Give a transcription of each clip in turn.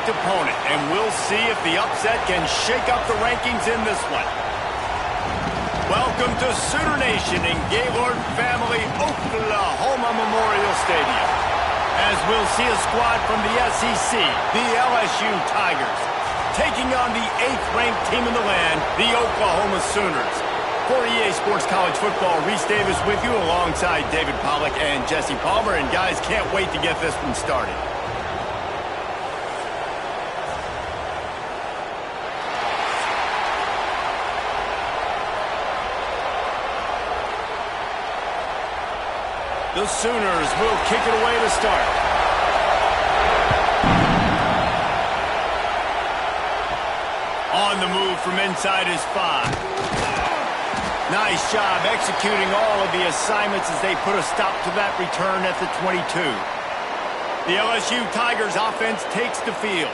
ranked opponent, and we'll see if the upset can shake up the rankings in this one. Welcome to Sooner Nation in Gaylord Family Oklahoma Memorial Stadium, as we'll see a squad from the SEC, the LSU Tigers, taking on the 8th-ranked team in the land, the Oklahoma Sooners. For EA Sports College Football, Reese Davis with you alongside David Pollack and Jesse Palmer. And guys, can't wait to get this one started. The Sooners will kick it away to start. On the move from inside his 5. Nice job executing all of the assignments as they put a stop to that return at the 22. The LSU Tigers offense takes the field.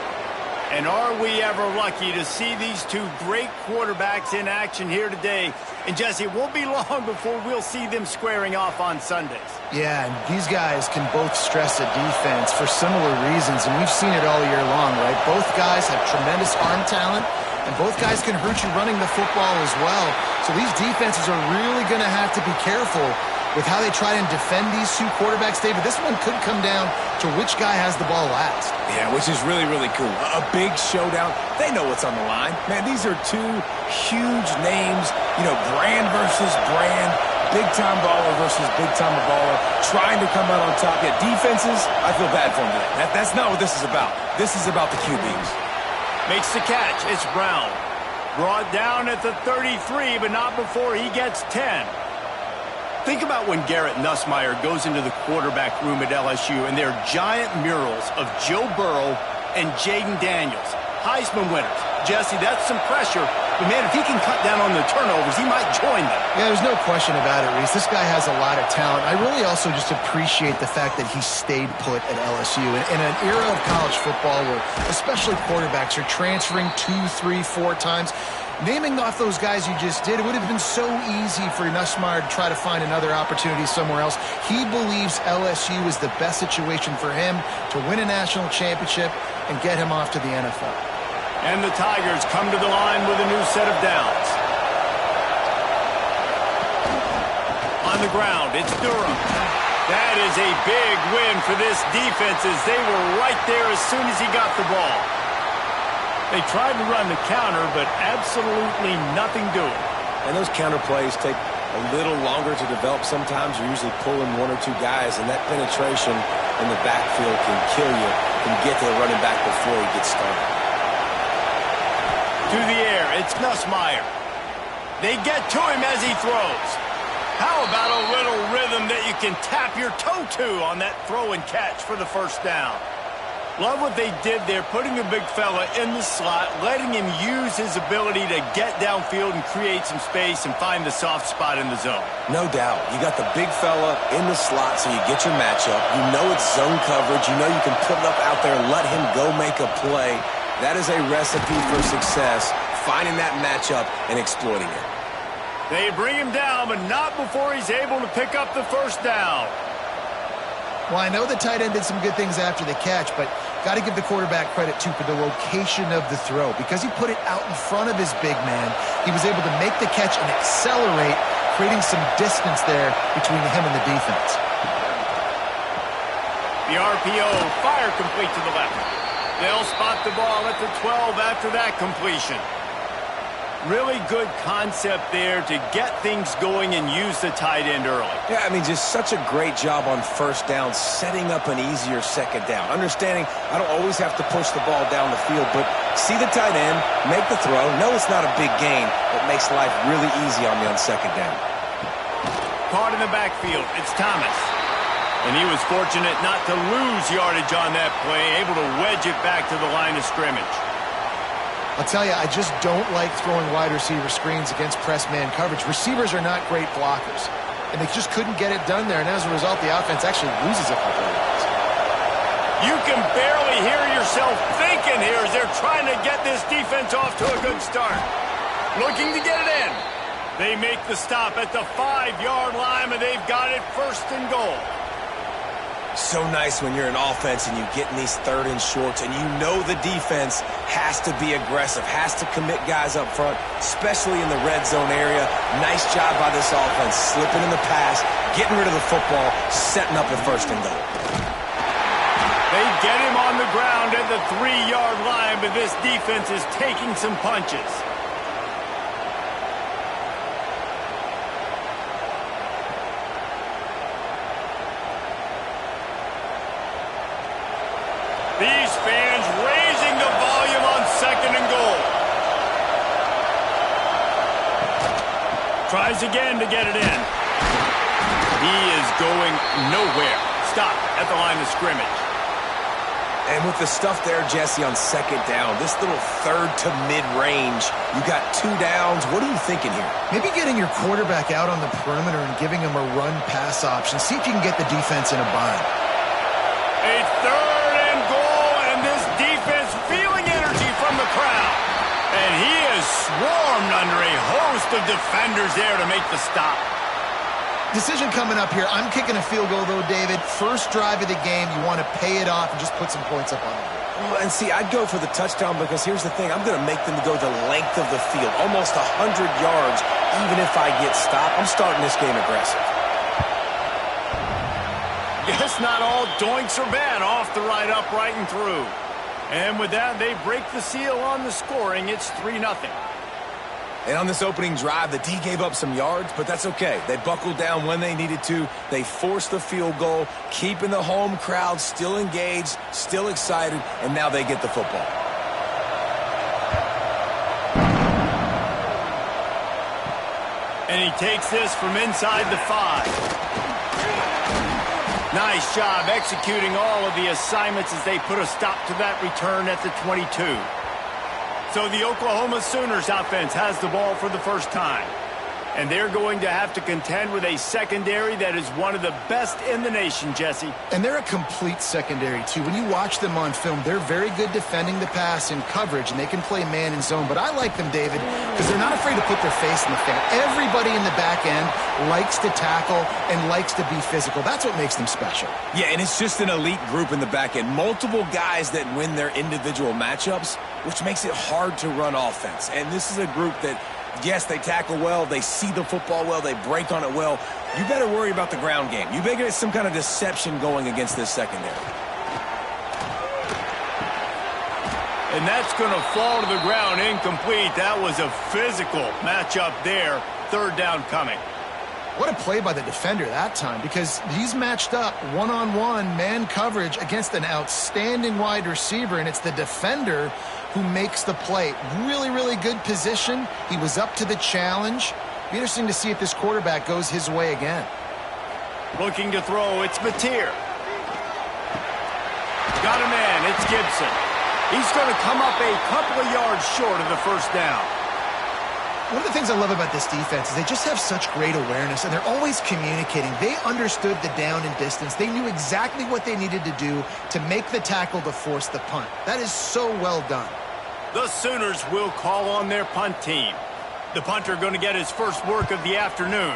And are we ever lucky to see these two great quarterbacks in action here today? And Jesse, it won't be long before we'll see them squaring off on Sundays. Yeah, and these guys can both stress a defense for similar reasons, and we've seen it all year long, right? Both guys have tremendous arm talent, and both guys can hurt you running the football as well. So these defenses are really going to have to be careful with how they try and defend these two quarterbacks, David. This one could come down to which guy has the ball last. Yeah, which is really, really cool. A big showdown. They know what's on the line. Man, these are two huge names, you know, brand versus brand, big-time baller versus big-time baller, trying to come out on top. Yeah, defenses, I feel bad for them today. That's not what this is about. This is about the QBs. Makes the catch. It's Brown. Brought down at the 33, but not before he gets 10. Think about when Garrett Nussmeier goes into the quarterback room at LSU and there are giant murals of Joe Burrow and Jaden Daniels, Heisman winners. Jesse, that's some pressure. But, man, if he can cut down on the turnovers, he might join them. Yeah, there's no question about it, Reese. This guy has a lot of talent. I really also just appreciate the fact that he stayed put at LSU. In an era of college football where especially quarterbacks are transferring 2, 3, 4 times, naming off those guys you just did, it would have been so easy for Nussmeier to try to find another opportunity somewhere else. He believes LSU is the best situation for him to win a national championship and get him off to the NFL. And the Tigers come to the line with a new set of downs. On the ground, it's Durham. That is a big win for this defense as they were right there as soon as he got the ball. They tried to run the counter, but absolutely nothing doing. And those counter plays take a little longer to develop. Sometimes you're usually pulling 1 or 2 guys, and that penetration in the backfield can kill you, can get to the running back before he gets started. To the air, it's Nussmeier. They get to him as he throws. How about a little rhythm that you can tap your toe to on that throw and catch for the first down? Love what they did there, putting the big fella in the slot, letting him use his ability to get downfield and create some space and find the soft spot in the zone. No doubt. You got the big fella in the slot so you get your matchup. You know it's zone coverage. You know you can put it up out there and let him go make a play. That is a recipe for success, finding that matchup and exploiting it. They bring him down, but not before he's able to pick up the first down. Well, I know the tight end did some good things after the catch, but got to give the quarterback credit, too, for the location of the throw. Because he put it out in front of his big man, he was able to make the catch and accelerate, creating some distance there between him and the defense. The RPO, fire complete to the left. They'll spot the ball at the 12 after that completion. Really good concept there to get things going and use the tight end early. Yeah, I mean, just such a great job on first down, setting up an easier second down. Understanding I don't always have to push the ball down the field, but see the tight end, make the throw. No, it's not a big gain, but makes life really easy on me on second down. Caught in the backfield, it's Thomas. And he was fortunate not to lose yardage on that play, able to wedge it back to the line of scrimmage. I'll tell you, I just don't like throwing wide receiver screens against press man coverage. Receivers are not great blockers, and they just couldn't get it done there, and as a result, the offense actually loses a couple of yards. You can barely hear yourself thinking here as they're trying to get this defense off to a good start. Looking to get it in. They make the stop at the 5-yard line, and they've got it 1st and goal. So nice when you're an offense and you get in these third and shorts and you know the defense has to be aggressive, has to commit guys up front, especially in the red zone area. Nice job by this offense, slipping in the pass, getting rid of the football, setting up the first and goal. They get him on the ground at the 3-yard line, but this defense is taking some punches. These fans raising the volume on second and goal. Tries again to get it in. He is going nowhere. Stop at the line of scrimmage. And with the stuff there, Jesse, on second down, this little third to mid-range, you got 2 downs. What are you thinking here? Maybe getting your quarterback out on the perimeter and giving him a run-pass option. See if you can get the defense in a bind. A third and goal, and this defense feeling energy from the crowd. And he is swarmed under a host of defenders there to make the stop. Decision coming up here. I'm kicking a field goal, though, David. First drive of the game, you want to pay it off and just put some points up on it. Well, and see, I'd go for the touchdown because here's the thing. I'm going to make them go the length of the field, almost 100 yards, even if I get stopped. I'm starting this game aggressive. Yes, not all doinks are bad. Off the right, up, right, and through. And with that, they break the seal on the scoring. It's 3-0. And on this opening drive, the D gave up some yards, but that's okay. They buckled down when they needed to. They forced the field goal, keeping the home crowd still engaged, still excited, and now they get the football. And he takes this from inside the 5. Nice job executing all of the assignments as they put a stop to that return at the 22. So the Oklahoma Sooners offense has the ball for the first time. And they're going to have to contend with a secondary that is one of the best in the nation, Jesse. And they're a complete secondary, too. When you watch them on film, they're very good defending the pass in coverage, and they can play man and zone. But I like them, David, because they're not afraid to put their face in the fan. Everybody in the back end likes to tackle and likes to be physical. That's what makes them special. Yeah, and it's just an elite group in the back end. Multiple guys that win their individual matchups, which makes it hard to run offense. And this is a group that, yes, they tackle well, they see the football well, they break on it well. You better worry about the ground game. You better get some kind of deception going against this secondary. And that's going to fall to the ground incomplete. That was a physical matchup there. Third down coming. What a play by the defender that time, because he's matched up one-on-one man coverage against an outstanding wide receiver, and it's the defender who makes the play. Really, really good position. He was up to the challenge. Be interesting to see if this quarterback goes his way again. Looking to throw, it's Mateer. Got a man, it's Gibson. He's going to come up a couple of yards short of the first down. One of the things I love about this defense is they just have such great awareness, and they're always communicating. They understood the down and distance. They knew exactly what they needed to do to make the tackle to force the punt. That is so well done. The Sooners will call on their punt team. The punter going to get his first work of the afternoon.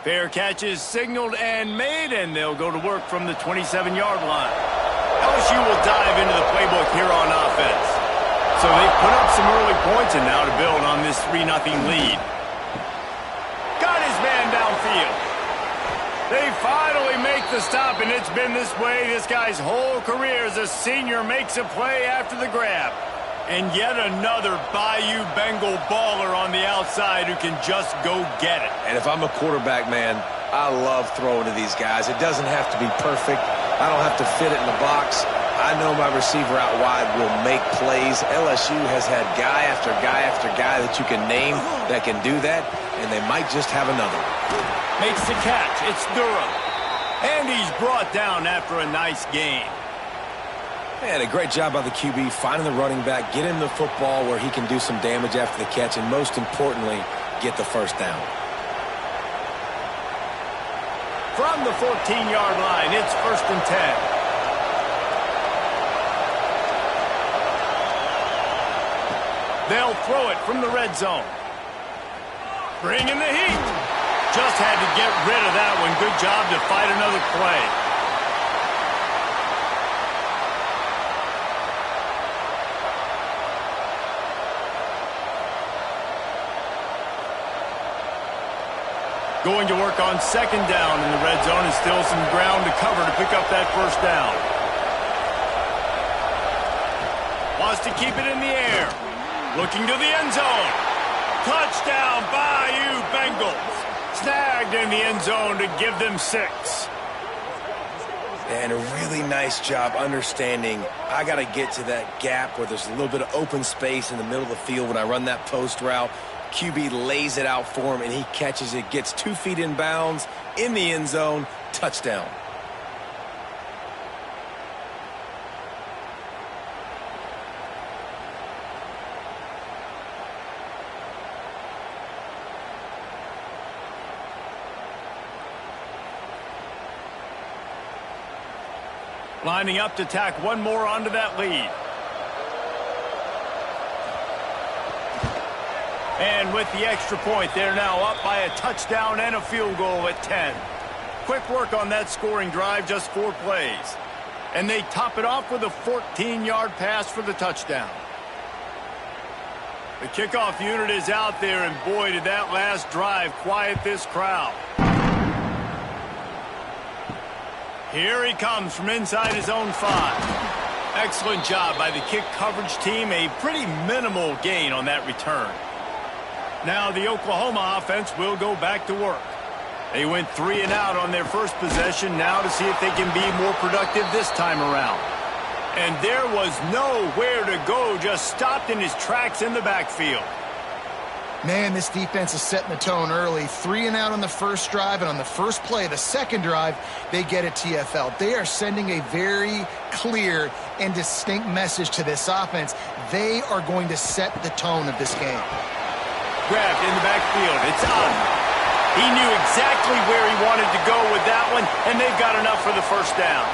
Fair catch is signaled and made, and they'll go to work from the 27-yard line. LSU will dive into the playbook here on offense. So they've put up some early points, and now to build on this 3-0 lead. Got his man downfield. They finally make the stop, and it's been this way this guy's whole career as a senior makes a play after the grab. And yet another Bayou Bengal baller on the outside who can just go get it. And if I'm a quarterback, man, I love throwing to these guys. It doesn't have to be perfect. I don't have to fit it in the box. I know my receiver out wide will make plays. LSU has had guy after guy after guy that you can name that can do that, and they might just have another one. Makes the catch. It's Durham. And he's brought down after a nice gain. Man, a great job by the QB finding the running back, get him the football where he can do some damage after the catch, and most importantly, get the first down. From the 14-yard line, it's 1st and 10. They'll throw it from the red zone. Bringing the heat. Just had to get rid of that one. Good job to fight another play. Going to work on second down in the red zone, and still some ground to cover to pick up that first down. Wants to keep it in the air. Looking to the end zone. Touchdown, Bayou Bengals. Snagged in the end zone to give them 6. And a really nice job understanding I got to get to that gap where there's a little bit of open space in the middle of the field when I run that post route. QB lays it out for him, and he catches it, gets 2 feet in bounds, in the end zone, touchdown. Lining up to tack one more onto that lead. And with the extra point, they're now up by a touchdown and a field goal at 10. Quick work on that scoring drive, just 4 plays. And they top it off with a 14-yard pass for the touchdown. The kickoff unit is out there, and boy, did that last drive quiet this crowd. Here he comes from inside his own 5. Excellent job by the kick coverage team. A pretty minimal gain on that return. Now the Oklahoma offense will go back to work. They went 3 and out on their first possession, now to see if they can be more productive this time around. And there was nowhere to go, just stopped in his tracks in the backfield. Man, this defense is setting the tone early. 3 and out on the first drive, and on the first play, the second drive, they get a TFL. They are sending a very clear and distinct message to this offense. They are going to set the tone of this game. Grabbed in the backfield. It's on. He knew exactly where he wanted to go with that one, and they've got enough for the first down.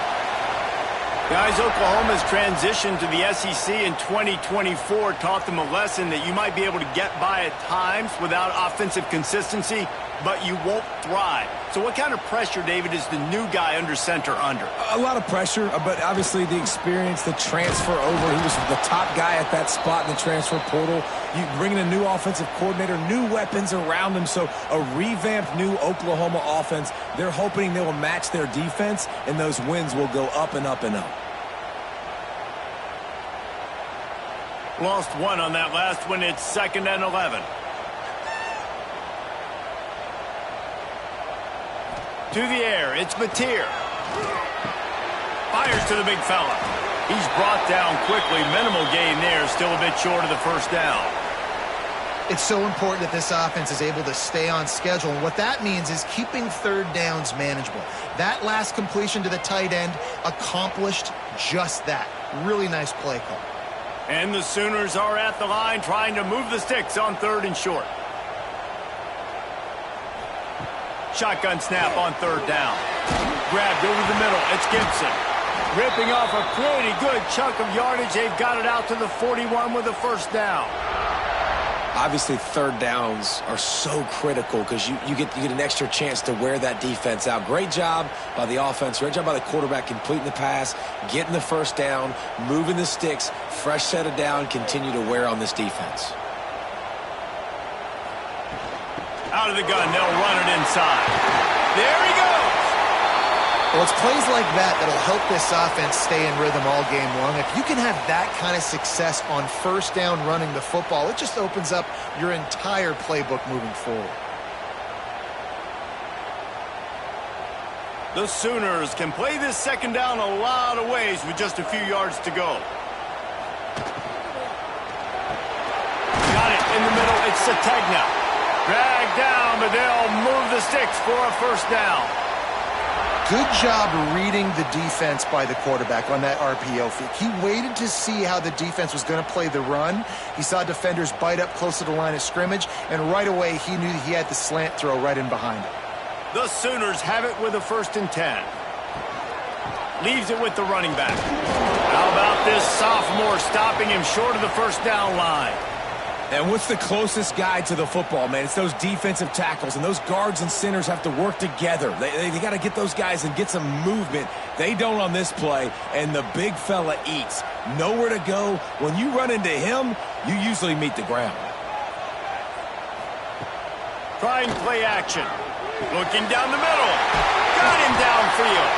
Guys, Oklahoma's transition to the SEC in 2024 taught them a lesson that you might be able to get by at times without offensive consistency, but you won't thrive. So what kind of pressure, David, is the new guy under center under? A lot of pressure, but obviously the experience, the transfer over. He was the top guy at that spot in the transfer portal. You bring in a new offensive coordinator, new weapons around him, so a revamped new Oklahoma offense. They're hoping they will match their defense, and those wins will go up and up and up. Lost 1 on that last one. It's 2nd and 11. To the air, it's Mateer. Fires to the big fella. He's brought down quickly. Minimal gain there, still a bit short of the first down. It's so important that this offense is able to stay on schedule, and what that means is keeping third downs manageable. That last completion to the tight end accomplished just that. Really nice play call. And the Sooners are at the line trying to move the sticks on 3rd and short. Shotgun snap on 3rd down. Grabbed over the middle. It's Gibson. Ripping off a pretty good chunk of yardage. They've got it out to the 41 with a first down. Obviously, 3rd downs are so critical because you get an extra chance to wear that defense out. Great job by the offense. Great job by the quarterback completing the pass, getting the first down, moving the sticks, fresh set of down, continue to wear on this defense. Out of the gun, they'll run it inside. There he goes. Well, it's plays like that that'll help this offense stay in rhythm all game long. If you can have that kind of success on first down running the football, it just opens up your entire playbook moving forward. The Sooners can play this second down a lot of ways with just a few yards to go. Got it in the middle. It's Sategna. Dragged down, but they'll move the sticks for a first down. Good job reading the defense by the quarterback on that RPO fake. He waited to see how the defense was going to play the run. He saw defenders bite up close to the line of scrimmage, and right away he knew he had the slant throw right in behind it. The Sooners have it with a 1st and 10. Leaves it with the running back. How about this sophomore stopping him short of the first down line? And what's the closest guy to the football, man? It's those defensive tackles, and those guards and centers have to work together. They got to get those guys and get some movement. They don't on this play, and the big fella eats. Nowhere to go. When you run into him, you usually meet the ground. Trying play action. Looking down the middle. Got him downfield.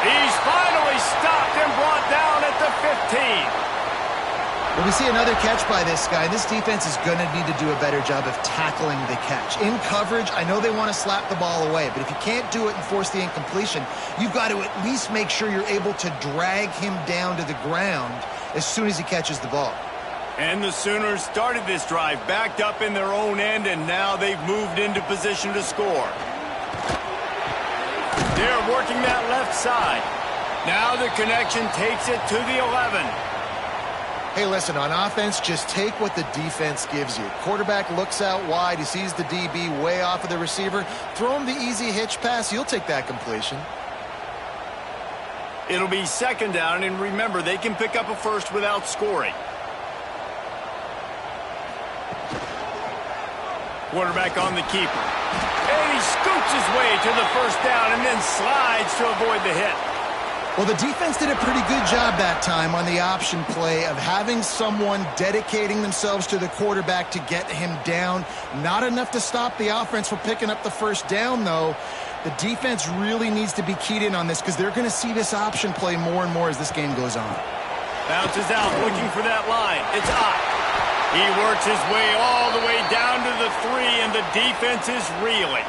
He's finally stopped and brought down at the 15. Well, we see another catch by this guy. This defense is going to need to do a better job of tackling the catch. In coverage, I know they want to slap the ball away, but if you can't do it and force the incompletion, you've got to at least make sure you're able to drag him down to the ground as soon as he catches the ball. And the Sooners started this drive backed up in their own end, and now they've moved into position to score. They're working that left side. Now the connection takes it to the 11. Hey, listen, on offense, just take what the defense gives you. Quarterback looks out wide. He sees the DB way off of the receiver. Throw him the easy hitch pass. You'll take that completion. It'll be second down, and remember, they can pick up a first without scoring. Quarterback on the keeper. And he scoots his way to the first down and then slides to avoid the hit. Well, the defense did a pretty good job that time on the option play of having someone dedicating themselves to the quarterback to get him down. Not enough to stop the offense from picking up the first down, though. The defense really needs to be keyed in on this because they're going to see this option play more and more as this game goes on. Bounces out, looking for that line. It's Ott. He works his way all the way down to the 3, and the defense is reeling.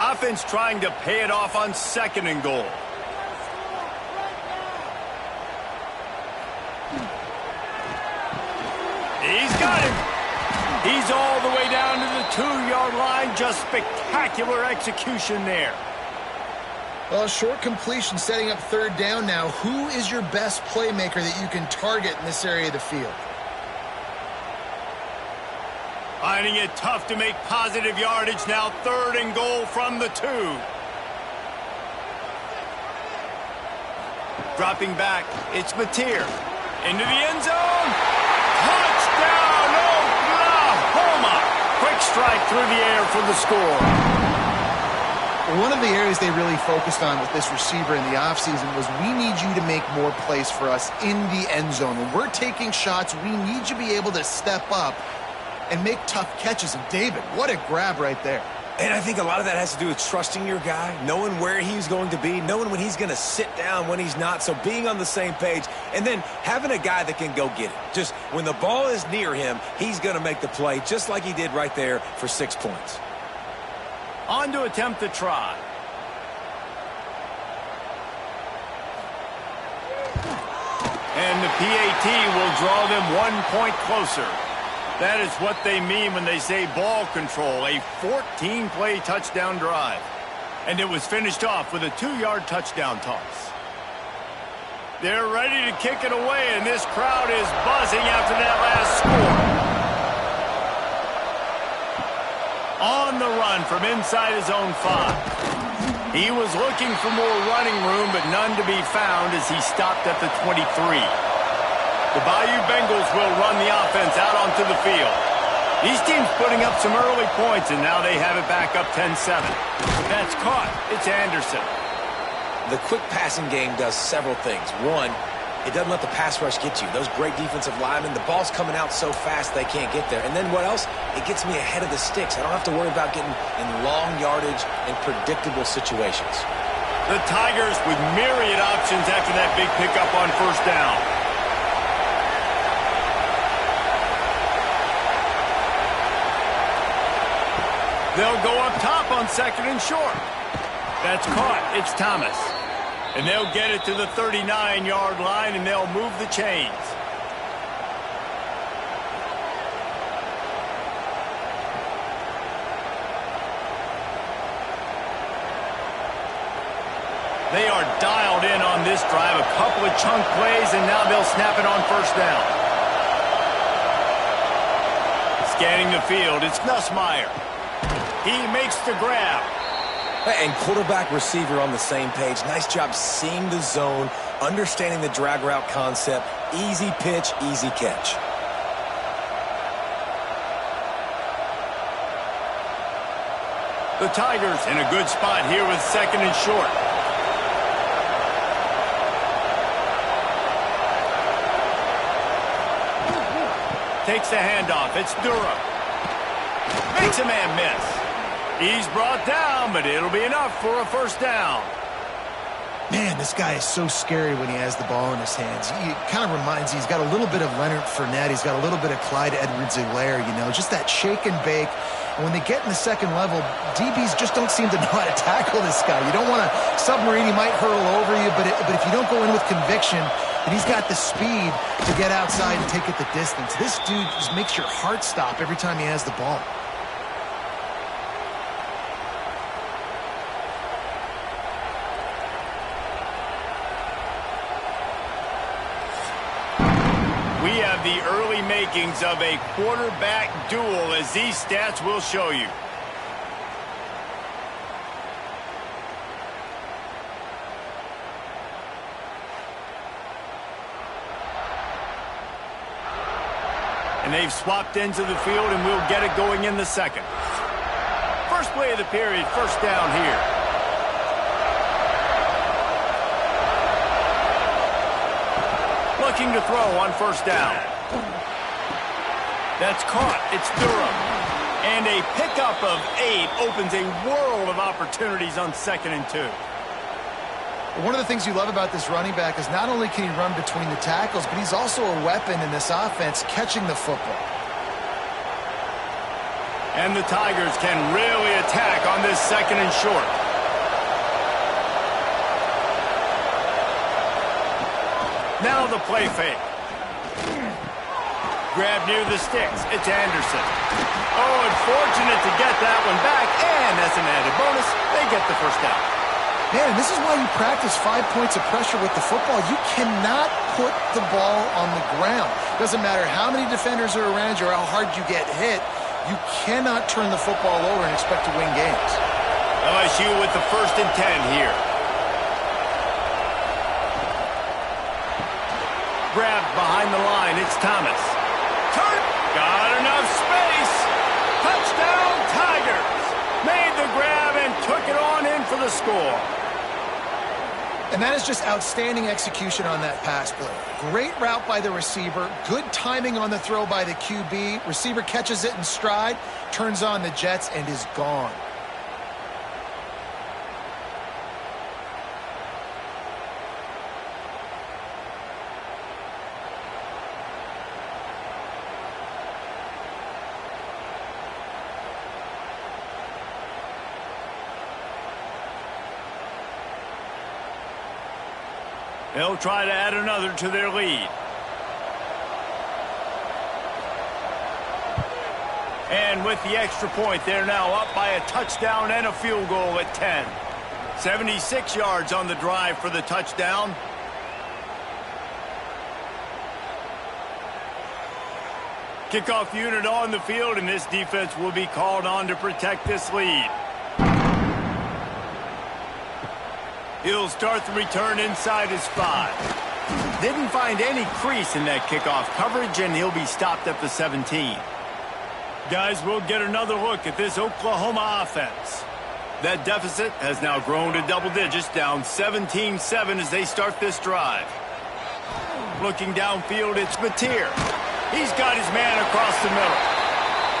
Offense trying to pay it off on 2nd and goal. He's got him. He's all the way down to the 2-yard line. Just spectacular execution there. Well, short completion setting up 3rd down now. Who is your best playmaker that you can target in this area of the field? Finding it tough to make positive yardage now. 3rd and goal from the 2. Dropping back, it's Mateer. Into the end zone. Touchdown, Oklahoma! Quick strike through the air for the score. One of the areas they really focused on with this receiver in the offseason was we need you to make more plays for us in the end zone. When we're taking shots, we need you to be able to step up and make tough catches. And David, what a grab right there. And I think a lot of that has to do with trusting your guy, knowing where he's going to be, knowing when he's going to sit down, when he's not, so being on the same page, and then having a guy that can go get it. Just when the ball is near him, he's going to make the play, just like he did right there for 6 points. On to attempt the try. And the PAT will draw them 1 point closer. That is what they mean when they say ball control, a 14-play touchdown drive. And it was finished off with a 2-yard touchdown toss. They're ready to kick it away, and this crowd is buzzing after that last score. On the run from inside his own 5. He was looking for more running room, but none to be found as he stopped at the 23. The Bayou Bengals will run the offense out onto the field. These teams putting up some early points, and now they have it back up 10-7. That's caught. It's Anderson. The quick passing game does several things. One, it doesn't let the pass rush get you. Those great defensive linemen, the ball's coming out so fast they can't get there. And then what else? It gets me ahead of the sticks. I don't have to worry about getting in long yardage and predictable situations. The Tigers with myriad options after that big pickup on 1st down. They'll go up top on 2nd and short. That's caught. It's Thomas. And they'll get it to the 39-yard line, and they'll move the chains. They are dialed in on this drive. A couple of chunk plays, and now they'll snap it on 1st down. Scanning the field, it's Nussmeier. He makes the grab. And quarterback, receiver on the same page. Nice job seeing the zone, understanding the drag route concept. Easy pitch, easy catch. The Tigers in a good spot here with second and short. Takes the handoff. It's Durham. Makes a man miss. He's brought down, but it'll be enough for a first down. Man, this guy is so scary when he has the ball in his hands. He kind of reminds you, he's got a little bit of Leonard Fournette. He's got a little bit of Clyde Edwards-Helaire, you know, just that shake and bake. And when they get in the second level, DBs just don't seem to know how to tackle this guy. You don't want to submarine. He might hurtle over you, but if you don't go in with conviction, then he's got the speed to get outside and take it the distance. This dude just makes your heart stop every time he has the ball. We have the early makings of a quarterback duel, as these stats will show you. And they've swapped into the field, and we'll get it going in the second. First play of the period, first down here. Looking to throw on first down. That's caught. It's Durham. And a pickup of 8 opens a world of opportunities on 2nd and 2. One of the things you love about this running back is not only can he run between the tackles, but he's also a weapon in this offense catching the football. And the Tigers can really attack on this 2nd and short. Now the play fake. Grab near the sticks. It's Anderson. Oh, unfortunate to get that one back. And as an added bonus, they get the first down. Man, this is why you practice 5 points of pressure with the football. You cannot put the ball on the ground. Doesn't matter how many defenders are around you or how hard you get hit. You cannot turn the football over and expect to win games. LSU with the 1st and 10 here. Grabbed behind the line. It's Thomas. Turn. Got enough space. Touchdown, Tigers. Made the grab and took it on in for the score. And that is just outstanding execution on that pass play. Great route by the receiver. Good timing on the throw by the QB. Receiver catches it in stride, turns on the jets, and is gone. They'll try to add another to their lead. And with the extra point, they're now up by a touchdown and a field goal at 10. 76 yards on the drive for the touchdown. Kickoff unit on the field, and this defense will be called on to protect this lead. He'll start the return inside his 5. Didn't find any crease in that kickoff coverage, and he'll be stopped at the 17. Guys, we'll get another look at this Oklahoma offense. That deficit has now grown to double digits, down 17-7 as they start this drive. Looking downfield, it's Mateer. He's got his man across the middle.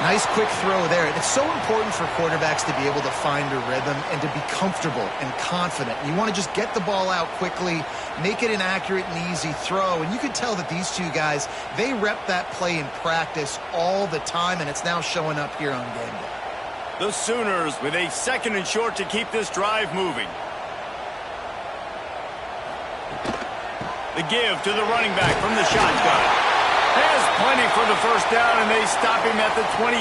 Nice quick throw there. And it's so important for quarterbacks to be able to find a rhythm and to be comfortable and confident. You want to just get the ball out quickly, make it an accurate and easy throw. And you can tell that these two guys, they rep that play in practice all the time, and it's now showing up here on game day. The Sooners with a 2nd and short to keep this drive moving. The give to the running back from the shotgun. Has plenty for the first down, and they stop him at the 28.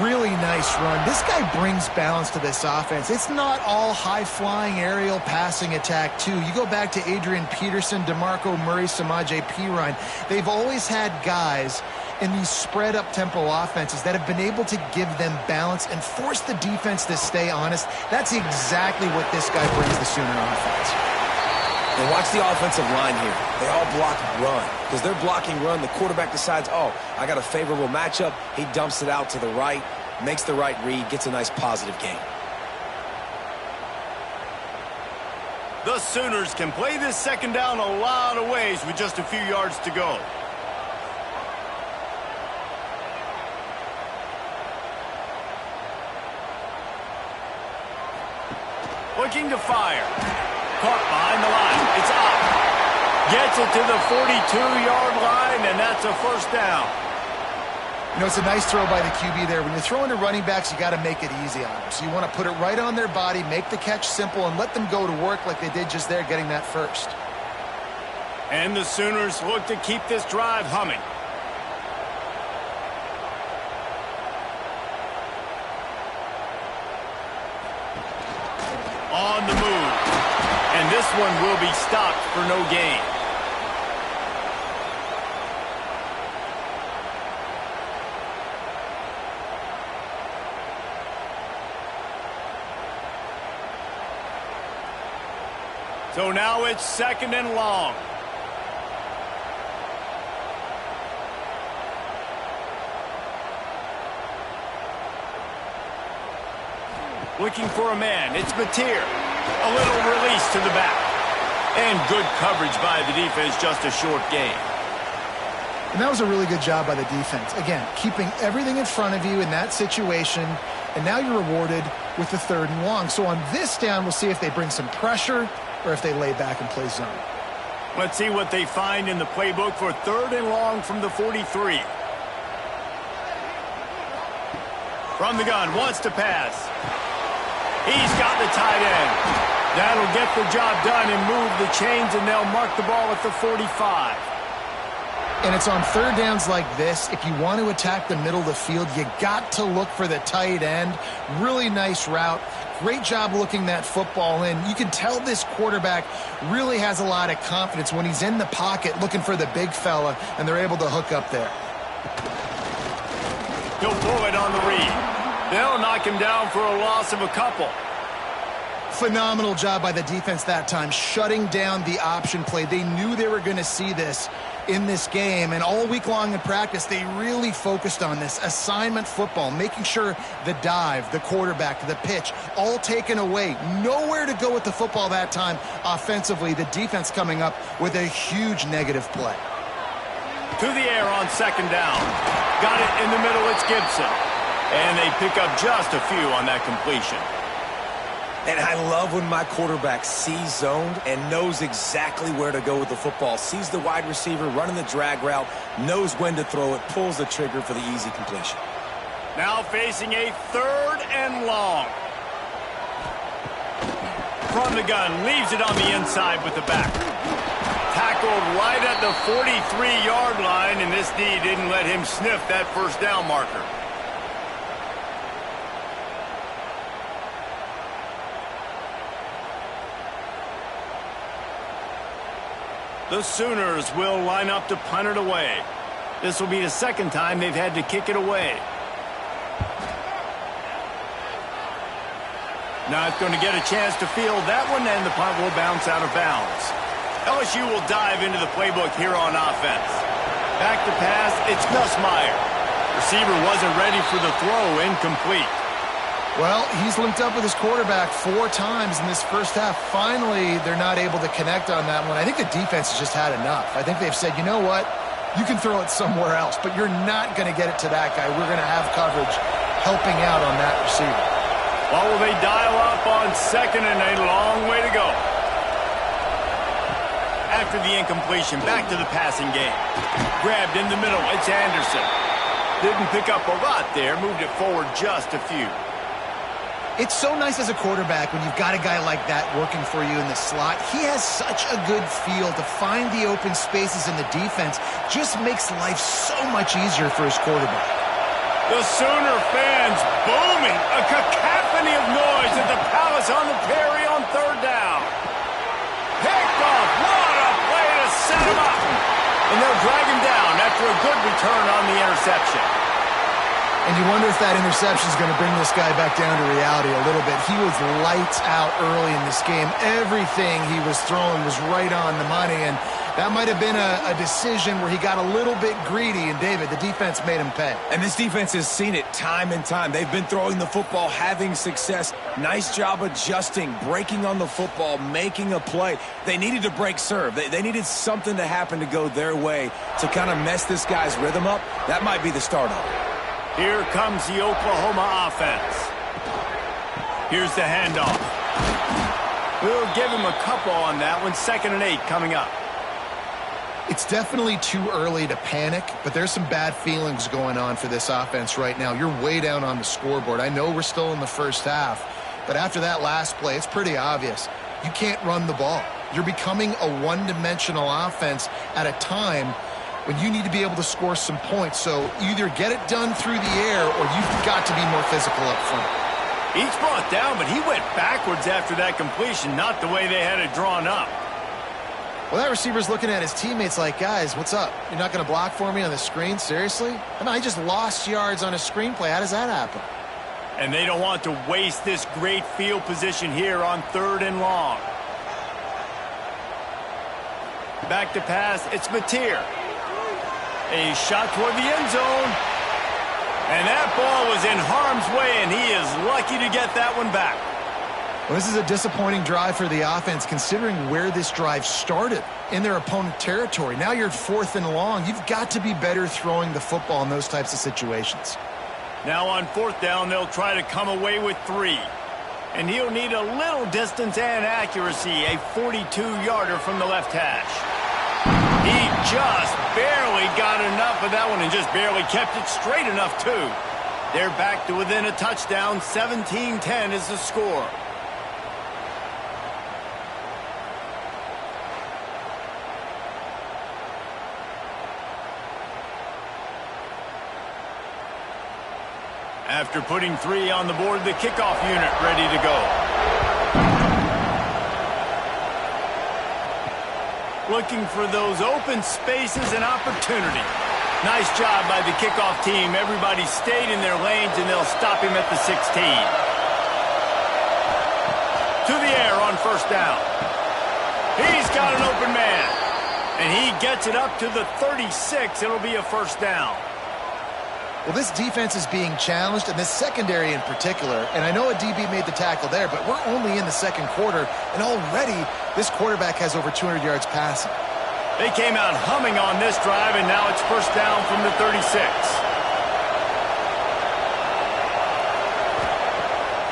Really nice run. This guy brings balance to this offense. It's not all high-flying aerial passing attack, too. You go back to Adrian Peterson, DeMarco Murray, Samaje Perine. They've always had guys in these spread-up tempo offenses that have been able to give them balance and force the defense to stay honest. That's exactly what this guy brings the Sooner offense. And watch the offensive line here. They all block run. Because they're blocking run, the quarterback decides, oh, I got a favorable matchup. He dumps it out to the right, makes the right read, gets a nice positive gain. The Sooners can play this second down a lot of ways with just a few yards to go. Looking to fire. Caught behind the line. It's up. Gets it to the 42-yard line, and that's a first down. You know, it's a nice throw by the QB there. When you're throwing to running backs, you got to make it easy on them. So you want to put it right on their body, make the catch simple, and let them go to work like they did just there, getting that first. And the Sooners look to keep this drive humming. On the move. And this one will be stopped for no gain. So now it's second and long. Looking for a man. It's Mateer. A little release to the back. And good coverage by the defense, just a short gain. And that was a really good job by the defense. Again, keeping everything in front of you in that situation, and now you're rewarded with the third and long. So on this down, we'll see if they bring some pressure or if they lay back and play zone. Let's see what they find in the playbook for third and long from the 43. From the gun, wants to pass. He's got the tight end. That'll get the job done and move the chains, and they'll mark the ball at the 45. And it's on third downs like this. If you want to attack the middle of the field, you got to look for the tight end. Really nice route. Great job looking that football in. You can tell this quarterback really has a lot of confidence when he's in the pocket looking for the big fella, and they're able to hook up there. He'll pull it on the read. They'll knock him down for a loss of a couple. Phenomenal job by the defense that time, shutting down the option play. They knew they were going to see this in this game, and all week long in practice, they really focused on this assignment football, making sure the dive, the quarterback, the pitch, all taken away. Nowhere to go with the football that time offensively. The defense coming up with a huge negative play. To the air on second down. Got it in the middle, it's Gibson. And they pick up just a few on that completion. And I love when my quarterback sees zoned and knows exactly where to go with the football. Sees the wide receiver running the drag route, knows when to throw it, pulls the trigger for the easy completion. Now facing a third and long. From the gun, leaves it on the inside with the back. Tackled right at the 43-yard line, and this D didn't let him sniff that first down marker. The Sooners will line up to punt it away. This will be the second time they've had to kick it away. Not going to get a chance to field that one, and the punt will bounce out of bounds. LSU will dive into the playbook here on offense. Back to pass, it's Gus Meyer. Receiver wasn't ready for the throw, incomplete. Well, he's linked up with his quarterback 4 times in this first half. Finally, they're not able to connect on that one. I think the defense has just had enough. I think they've said, you know what? You can throw it somewhere else, but you're not going to get it to that guy. We're going to have coverage helping out on that receiver. Well, will they dial up on second and a long way to go? After the incompletion, back to the passing game. Grabbed in the middle, it's Anderson. Didn't pick up a lot there, moved it forward just a few. It's so nice as a quarterback when you've got a guy like that working for you in the slot. He has such a good feel to find the open spaces in the defense. Just makes life so much easier for his quarterback. The Sooner fans booming, a cacophony of noise at the Palace on the Prairie on third down. Picked off, what a play to set him up. And they'll drag him down after a good return on the interception. And you wonder if that interception is going to bring this guy back down to reality a little bit. He was lights out early in this game. Everything he was throwing was right on the money, and that might have been a decision where he got a little bit greedy, and David, the defense made him pay. And this defense has seen it time and time. They've been throwing the football, having success. Nice job adjusting, breaking on the football, making a play. They needed to break serve. They needed something to happen to go their way to kind of mess this guy's rhythm up. That might be the start of it. Here comes the Oklahoma offense. Here's the handoff. We'll give him a couple on that one. 2nd and 8 coming up. It's definitely too early to panic, but there's some bad feelings going on for this offense right now. You're way down on the scoreboard. I know we're still in the first half, but after that last play, it's pretty obvious. You can't run the ball. You're becoming a one-dimensional offense at a time when you need to be able to score some points. So either get it done through the air or you've got to be more physical up front. He's brought down, but he went backwards after that completion, not the way they had it drawn up. Well, that receiver's looking at his teammates like, guys, what's up? You're not going to block for me on the screen? Seriously? I mean, I just lost yards on a screenplay. How does that happen? And they don't want to waste this great field position here on 3rd and long. Back to pass, it's Mateer. A shot toward the end zone. And that ball was in harm's way, and he is lucky to get that one back. Well, this is a disappointing drive for the offense, considering where this drive started in their opponent territory. Now you're at 4th and long. You've got to be better throwing the football in those types of situations. Now on 4th down, they'll try to come away with 3. And he'll need a little distance and accuracy, a 42-yarder from the left hash. He just barely got enough of that one and just barely kept it straight enough, too. They're back to within a touchdown. 17-10 is the score. After putting 3 on the board, the kickoff unit ready to go. Looking for those open spaces and opportunity. Nice job by the kickoff team. Everybody stayed in their lanes, and they'll stop him at the 16. To the air on 1st down. He's got an open man. And he gets it up to the 36. It'll be a 1st down. Well, this defense is being challenged, and this secondary in particular. And I know a DB made the tackle there, but we're only in the 2nd quarter, and already this quarterback has over 200 yards passing. They came out humming on this drive, and now it's 1st down from the 36.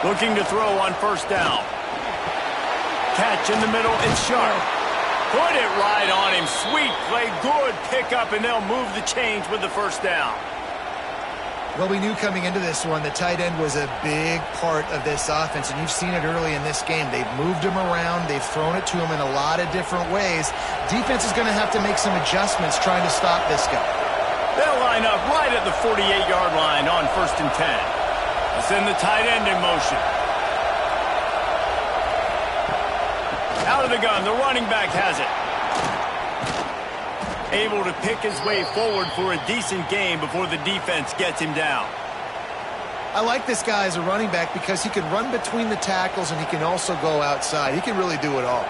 Looking to throw on 1st down. Catch in the middle, it's Sharp. Put it right on him. Sweet play, good pickup, and they'll move the chains with the 1st down. Well, we knew coming into this one the tight end was a big part of this offense, and you've seen it early in this game. They've moved him around. They've thrown it to him in a lot of different ways. Defense is going to have to make some adjustments trying to stop this guy. They'll line up right at the 48-yard line on 1st and 10. They'll send the tight end in motion. Out of the gun, the running back has it. Able to pick his way forward for a decent game before the defense gets him down. I like this guy as a running back because he can run between the tackles and he can also go outside. He can really do it all.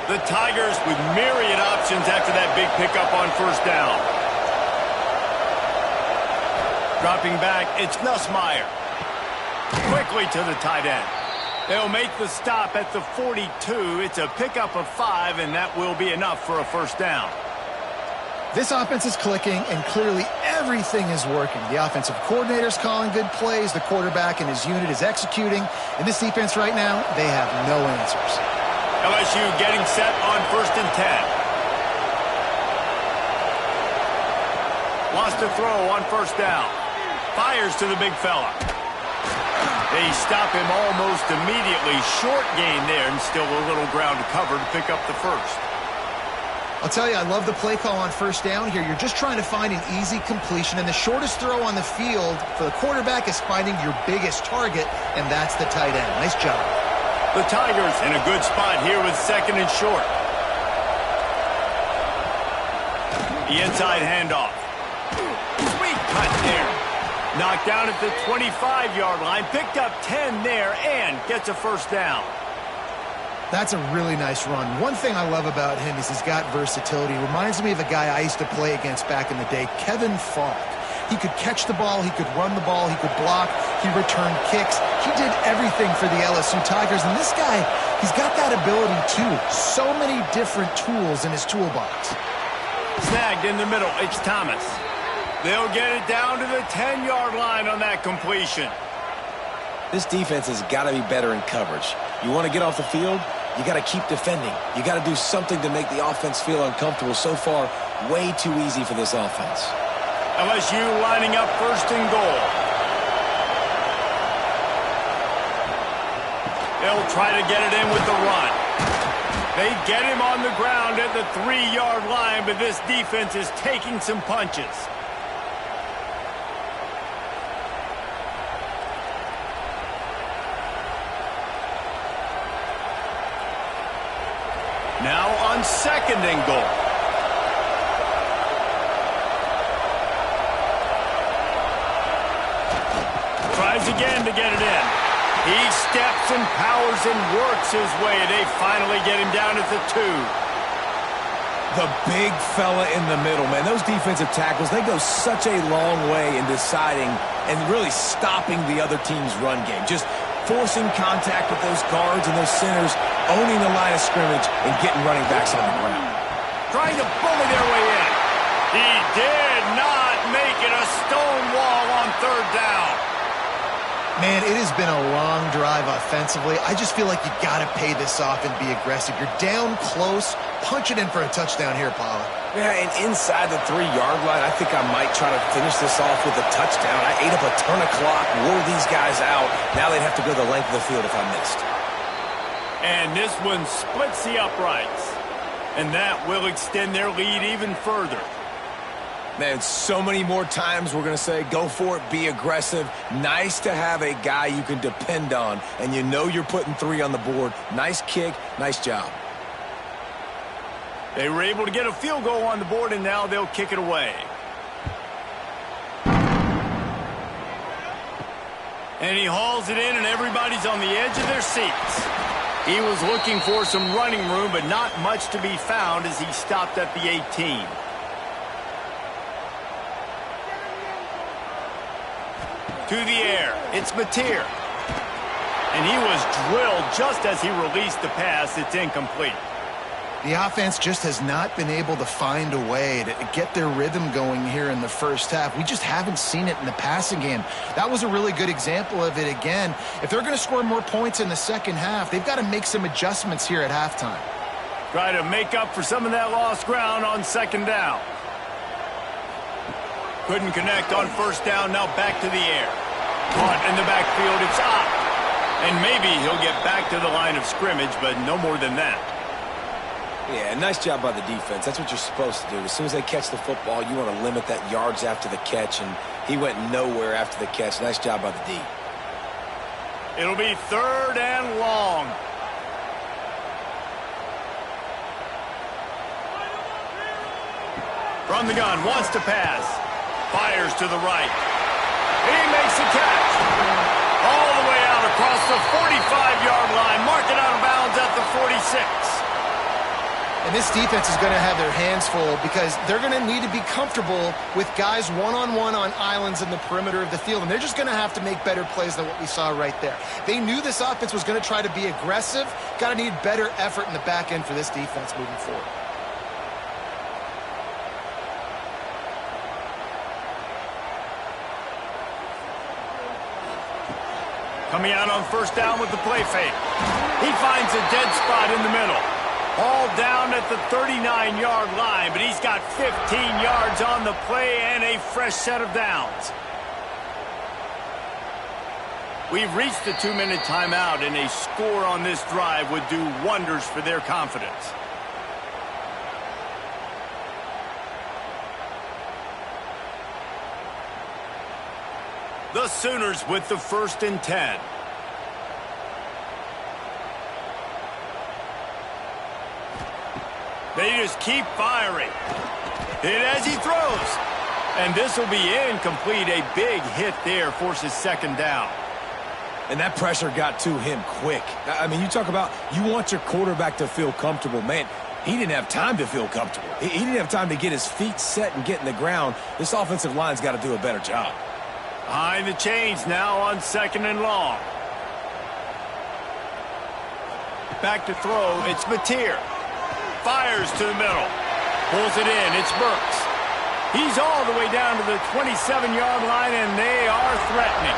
The Tigers with myriad options after that big pickup on 1st down. Dropping back, it's Nussmeier. Quickly to the tight end. They'll make the stop at the 42. It's a pickup of 5, and that will be enough for a 1st down. This offense is clicking, and clearly everything is working. The offensive coordinator's calling good plays. The quarterback and his unit is executing. And this defense right now, they have no answers. LSU getting set on 1st and 10. Wants to throw on 1st down. Fires to the big fella. They stop him almost immediately. Short gain there, and still a little ground to cover to pick up the 1st. I'll tell you, I love the play call on first down here. You're just trying to find an easy completion, and the shortest throw on the field for the quarterback is finding your biggest target, and that's the tight end. Nice job. The Tigers in a good spot here with second and short. The inside handoff. Sweet cut there. Knocked down at the 25-yard line, picked up 10 there, and gets a first down. That's a really nice run. One thing I love about him is he's got versatility. Reminds me of a guy I used to play against back in the day, Kevin Falk. He could catch the ball, he could run the ball, he could block, he returned kicks. He did everything for the LSU Tigers, and this guy, he's got that ability too. So many different tools in his toolbox. Snagged in the middle, it's Thomas. They'll get it down to the 10-yard line on that completion. This defense has got to be better in coverage. You want to get off the field? You got to keep defending. You got to do something to make the offense feel uncomfortable. So far, way too easy for this offense. LSU lining up first and goal. They'll try to get it in with the run. They get him on the ground at the 3-yard line, but this defense is taking some punches. Now on second and goal. Tries again to get it in. He steps and powers and works his way. They finally get him down at the 2. The big fella in the middle, man. Those defensive tackles, they go such a long way in deciding and really stopping the other team's run game. Just forcing contact with those guards and those centers, owning the line of scrimmage, and getting running backs on the ground. Trying to bully their way in. He did not make it. A stone wall on third down. Man, it has been a long drive offensively. I just feel like you got to pay this off and be aggressive. You're down close. Punch it in for a touchdown here, Paula. Yeah, and inside the 3-yard line, I think I might try to finish this off with a touchdown. I ate up a ton of clock, wore these guys out. Now they'd have to go the length of the field if I missed. And this one splits the uprights. And that will extend their lead even further. Man, so many more times we're going to say, go for it, be aggressive. Nice to have a guy you can depend on, and you know you're putting 3 on the board. Nice kick, nice job. They were able to get a field goal on the board, and now they'll kick it away. And he hauls it in, and everybody's on the edge of their seats. He was looking for some running room, but not much to be found as he stopped at the 18. To the air, it's Mateer. And he was drilled just as he released the pass. It's incomplete. The offense just has not been able to find a way to get their rhythm going here in the first half. We just haven't seen it in the passing game. That was a really good example of it again. If they're going to score more points in the second half, they've got to make some adjustments here at halftime. Try to make up for some of that lost ground on second down. Couldn't connect on first down, now back to the air. Caught in the backfield, it's up. And maybe he'll get back to the line of scrimmage, but no more than that. Yeah, nice job by the defense. That's what you're supposed to do. As soon as they catch the football, you want to limit that yards after the catch, and he went nowhere after the catch. Nice job by the D. It'll be third and long. From the gun, wants to pass. Fires to the right. He makes the catch. All the way out across the 45-yard line. Mark it out of bounds at the 46. And this defense is going to have their hands full because they're going to need to be comfortable with guys one-on-one on islands in the perimeter of the field. And they're just going to have to make better plays than what we saw right there. They knew this offense was going to try to be aggressive. Got to need better effort in the back end for this defense moving forward. Coming out on first down with the play fake. He finds a dead spot in the middle. All down at the 39-yard line, but he's got 15 yards on the play and a fresh set of downs. We've reached the 2-minute timeout, and a score on this drive would do wonders for their confidence. The Sooners with the 1st and 10. They just keep firing. Hit as he throws. And this will be incomplete. A big hit there forces 2nd down. And that pressure got to him quick. I mean, you talk about you want your quarterback to feel comfortable. Man, he didn't have time to feel comfortable. He didn't have time to get his feet set and get in the ground. This offensive line's got to do a better job. Behind the chains now on 2nd and long. Back to throw. It's Mateer. Fires to the middle. Pulls it in. It's Burks. He's all the way down to the 27-yard line, and they are threatening.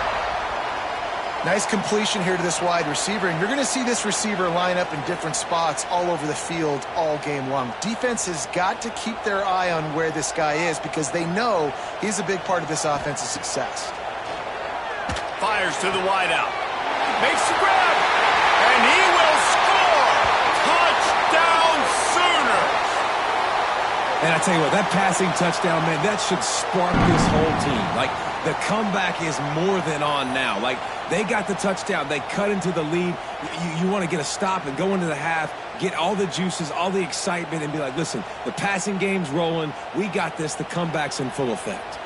Nice completion here to this wide receiver, and you're going to see this receiver line up in different spots all over the field all game long. Defense has got to keep their eye on where this guy is because they know he's a big part of this offense's success. Fires to the wideout. Makes the grab, and he will score! Touchdown Sooners! And I tell you what, that passing touchdown, man, that should spark this whole team. Like, the comeback is more than on now. Like, they got the touchdown. They cut into the lead. You want to get a stop and go into the half, get all the juices, all the excitement, and be like, listen, the passing game's rolling. We got this. The comeback's in full effect.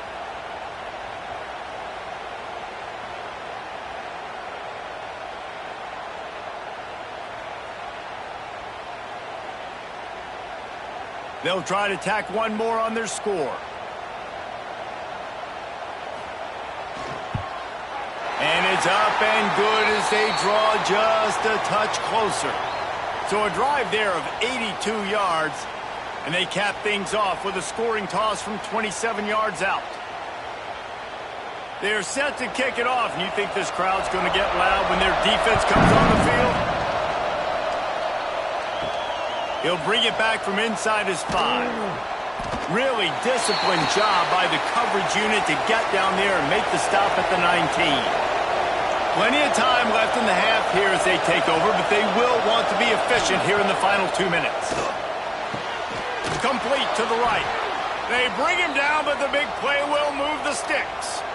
They'll try to tack one more on their score. And it's up and good as they draw just a touch closer. So a drive there of 82 yards, and they cap things off with a scoring toss from 27 yards out. They're set to kick it off, and you think this crowd's going to get loud when their defense comes on the field? He'll bring it back from inside his 5. Really disciplined job by the coverage unit to get down there and make the stop at the 19. Plenty of time left in the half here as they take over, but they will want to be efficient here in the final 2 minutes. Complete to the right. They bring him down, but the big play will move the sticks.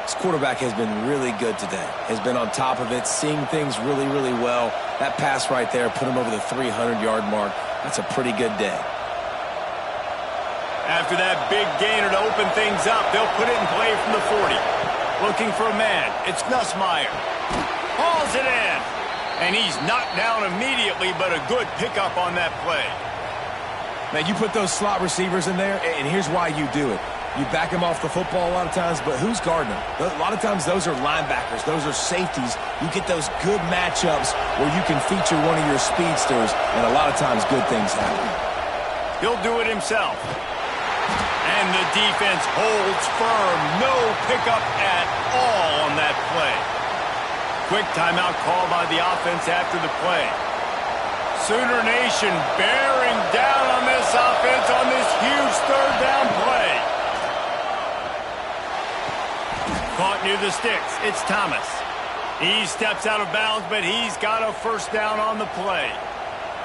This quarterback has been really good today. Has been on top of it, seeing things really, really well. That pass right there put him over the 300-yard mark. That's a pretty good day. After that big gainer to open things up, they'll put it in play from the 40. Looking for a man. It's Nussmeier. Hauls it in. And he's knocked down immediately, but a good pickup on that play. Man, you put those slot receivers in there, and here's why you do it. You back them off the football a lot of times, but who's guarding them? A lot of times those are linebackers. Those are safeties. You get those good matchups where you can feature one of your speedsters, and a lot of times good things happen. He'll do it himself. And the defense holds firm. No pickup at all on that play. Quick timeout call by the offense after the play. Sooner Nation bearing down on this offense on this huge 3rd down play. Caught near the sticks. It's Thomas. He steps out of bounds, but he's got a 1st down on the play.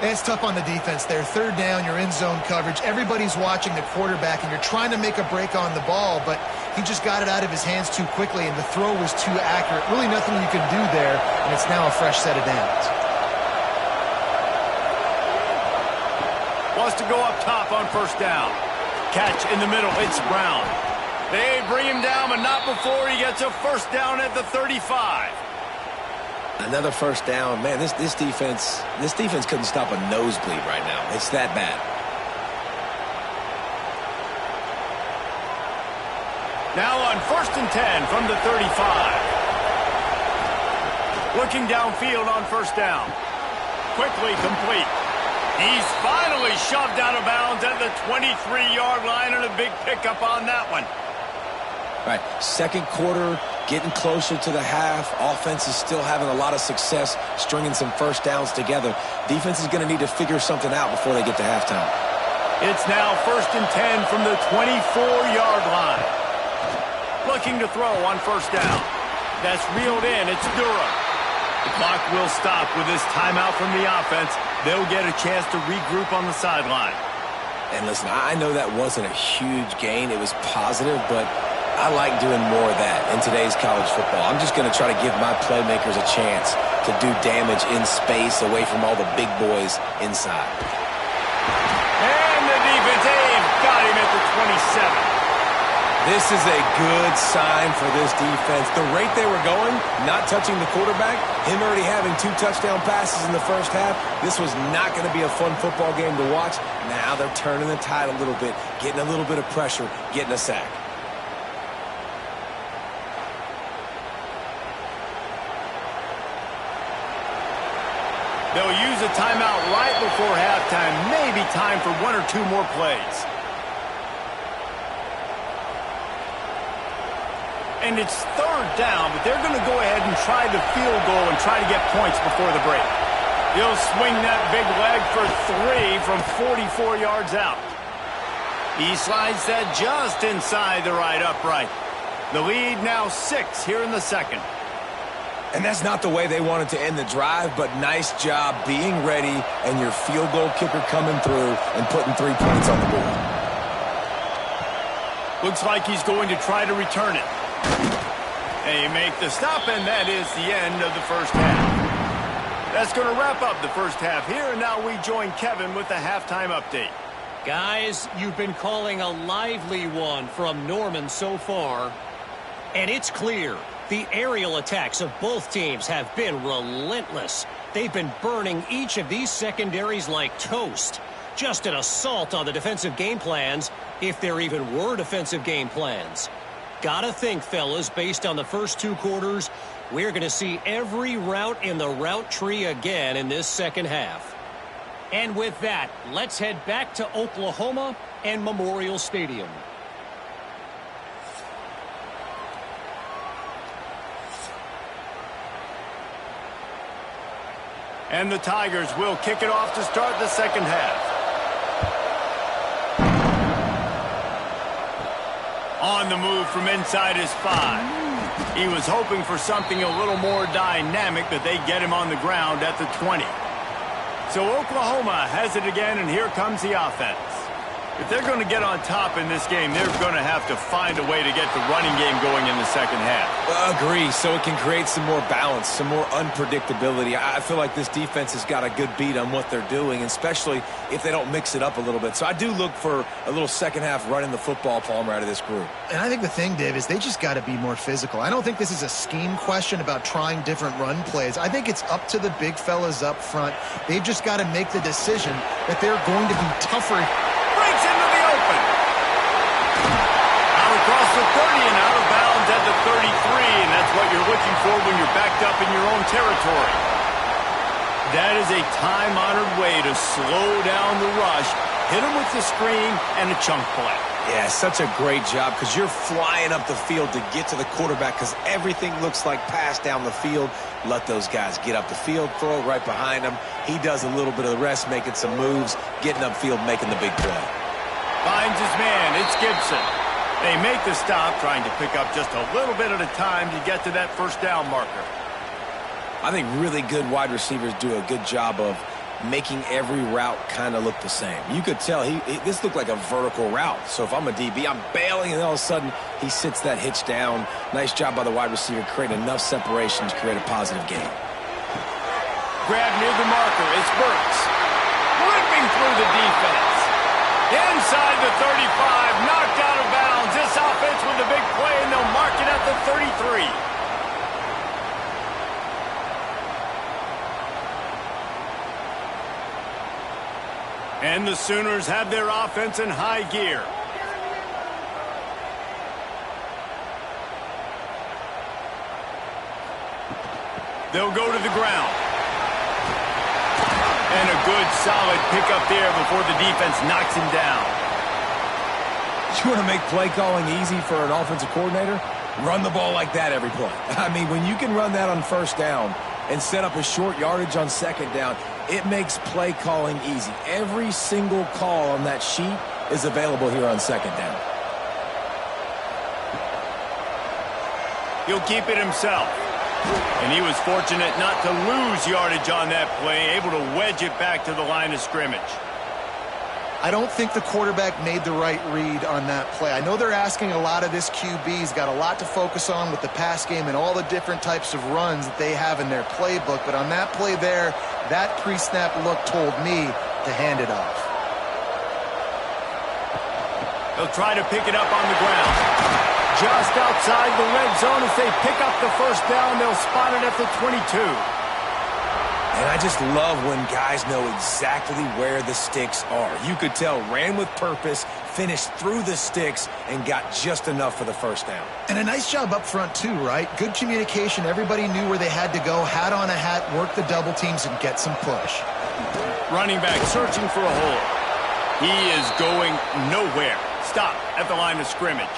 It's tough on the defense there. 3rd down, you're in zone coverage. Everybody's watching the quarterback, and you're trying to make a break on the ball, but he just got it out of his hands too quickly, and the throw was too accurate. Really nothing you can do there, and it's now a fresh set of downs. Wants to go up top on 1st down. Catch in the middle. It's Brown. They bring him down, but not before he gets a 1st down at the 35. Another 1st down. Man, this defense couldn't stop a nosebleed right now. It's that bad. Now on 1st and 10 from the 35. Looking downfield on 1st down. Quickly complete. He's finally shoved out of bounds at the 23-yard line, and a big pickup on that one. All right, 2nd quarter, getting closer to the half. Offense is still having a lot of success stringing some 1st downs together. Defense is going to need to figure something out before they get to halftime. It's now 1st and 10 from the 24-yard line. Looking to throw on 1st down. That's reeled in. It's Durham. The clock will stop with this timeout from the offense. They'll get a chance to regroup on the sideline. And listen, I know that wasn't a huge gain. It was positive, but I like doing more of that in today's college football. I'm just going to try to give my playmakers a chance to do damage in space away from all the big boys inside. And the defense got him at the 27. This is a good sign for this defense. The rate they were going, not touching the quarterback, him already having 2 touchdown passes in the first half, this was not going to be a fun football game to watch. Now they're turning the tide a little bit, getting a little bit of pressure, getting a sack. They'll use a timeout right before halftime. Maybe time for 1 or 2 more plays. And it's 3rd down, but they're going to go ahead and try the field goal and try to get points before the break. He'll swing that big leg for 3 from 44 yards out. He slides that just inside the right upright. The lead now 6 here in the second. And that's not the way they wanted to end the drive, but nice job being ready and your field goal kicker coming through and putting 3 points on the board. Looks like he's going to try to return it. They make the stop, and that is the end of the first half. That's going to wrap up the first half here, and now we join Kevin with the halftime update. Guys, you've been calling a lively one from Norman so far, and it's clear the aerial attacks of both teams have been relentless. They've been burning each of these secondaries like toast. Just an assault on the defensive game plans, if there even were defensive game plans. Gotta think, fellas, based on the first 2 quarters, we're going to see every route in the route tree again in this second half. And with that, let's head back to Oklahoma and Memorial Stadium. And the Tigers will kick it off to start the second half. On the move from inside his 5. He was hoping for something a little more dynamic, but they get him on the ground at the 20. So Oklahoma has it again, and here comes the offense. If they're going to get on top in this game, they're going to have to find a way to get the running game going in the second half. Agree, so it can create some more balance, some more unpredictability. I feel like this defense has got a good beat on what they're doing, especially if they don't mix it up a little bit. So I do look for a little second half running the football, Palmer, out of this group. And I think the thing, Dave, is they just got to be more physical. I don't think this is a scheme question about trying different run plays. I think it's up to the big fellas up front. They've just got to make the decision that they're going to be tougher. Breaks into the open. Out across the 30 and out of bounds at the 33, and that's what you're looking for when you're backed up in your own territory. That is a time-honored way to slow down the rush, hit him with the screen, and a chunk play. Yeah, such a great job because you're flying up the field to get to the quarterback because everything looks like pass down the field. Let those guys get up the field, throw it right behind him. He does a little bit of the rest, making some moves, getting upfield, making the big play. Finds his man. It's Gibson. They make the stop, trying to pick up just a little bit at a time to get to that first down marker. I think really good wide receivers do a good job of making every route kind of look the same. You could tell this looked like a vertical route. So if I'm a DB, I'm bailing, and all of a sudden he sits that hitch down. Nice job by the wide receiver, create enough separation to create a positive gain. Grab near the marker. It's Burks. Ripping through the defense. Inside the 35, knocked out of bounds. This offense with a big play, and they'll mark it at the 33. And the Sooners have their offense in high gear. They'll go to the ground. And a good, solid pickup there before the defense knocks him down. You want to make play calling easy for an offensive coordinator? Run the ball like that every play. I mean, when you can run that on first down and set up a short yardage on second down, it makes play calling easy. Every single call on that sheet is available here on second down. He'll keep it himself. And he was fortunate not to lose yardage on that play, able to wedge it back to the line of scrimmage. I don't think the quarterback made the right read on that play. I know they're asking a lot of this QB. He's got a lot to focus on with the pass game and all the different types of runs that they have in their playbook. But on that play there, that pre-snap look told me to hand it off. They'll try to pick it up on the ground. Just outside the red zone as they pick up the first down. They'll spot it at the 22. And I just love when guys know exactly where the sticks are. You could tell, ran with purpose, finished through the sticks, and got just enough for the first down. And a nice job up front too, right? Good communication. Everybody knew where they had to go. Hat on a hat, work the double teams, and get some push. Running back searching for a hole. He is going nowhere. Stop at the line of scrimmage.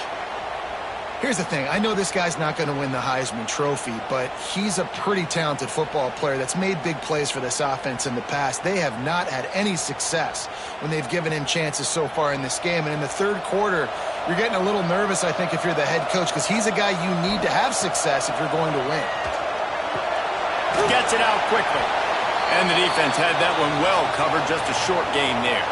Here's the thing. I know this guy's not going to win the Heisman Trophy, but he's a pretty talented football player that's made big plays for this offense in the past. They have not had any success when they've given him chances so far in this game. And in the third quarter, you're getting a little nervous, I think, if you're the head coach, because he's a guy you need to have success if you're going to win. Gets it out quickly. And the defense had that one well covered. Just a short gain there.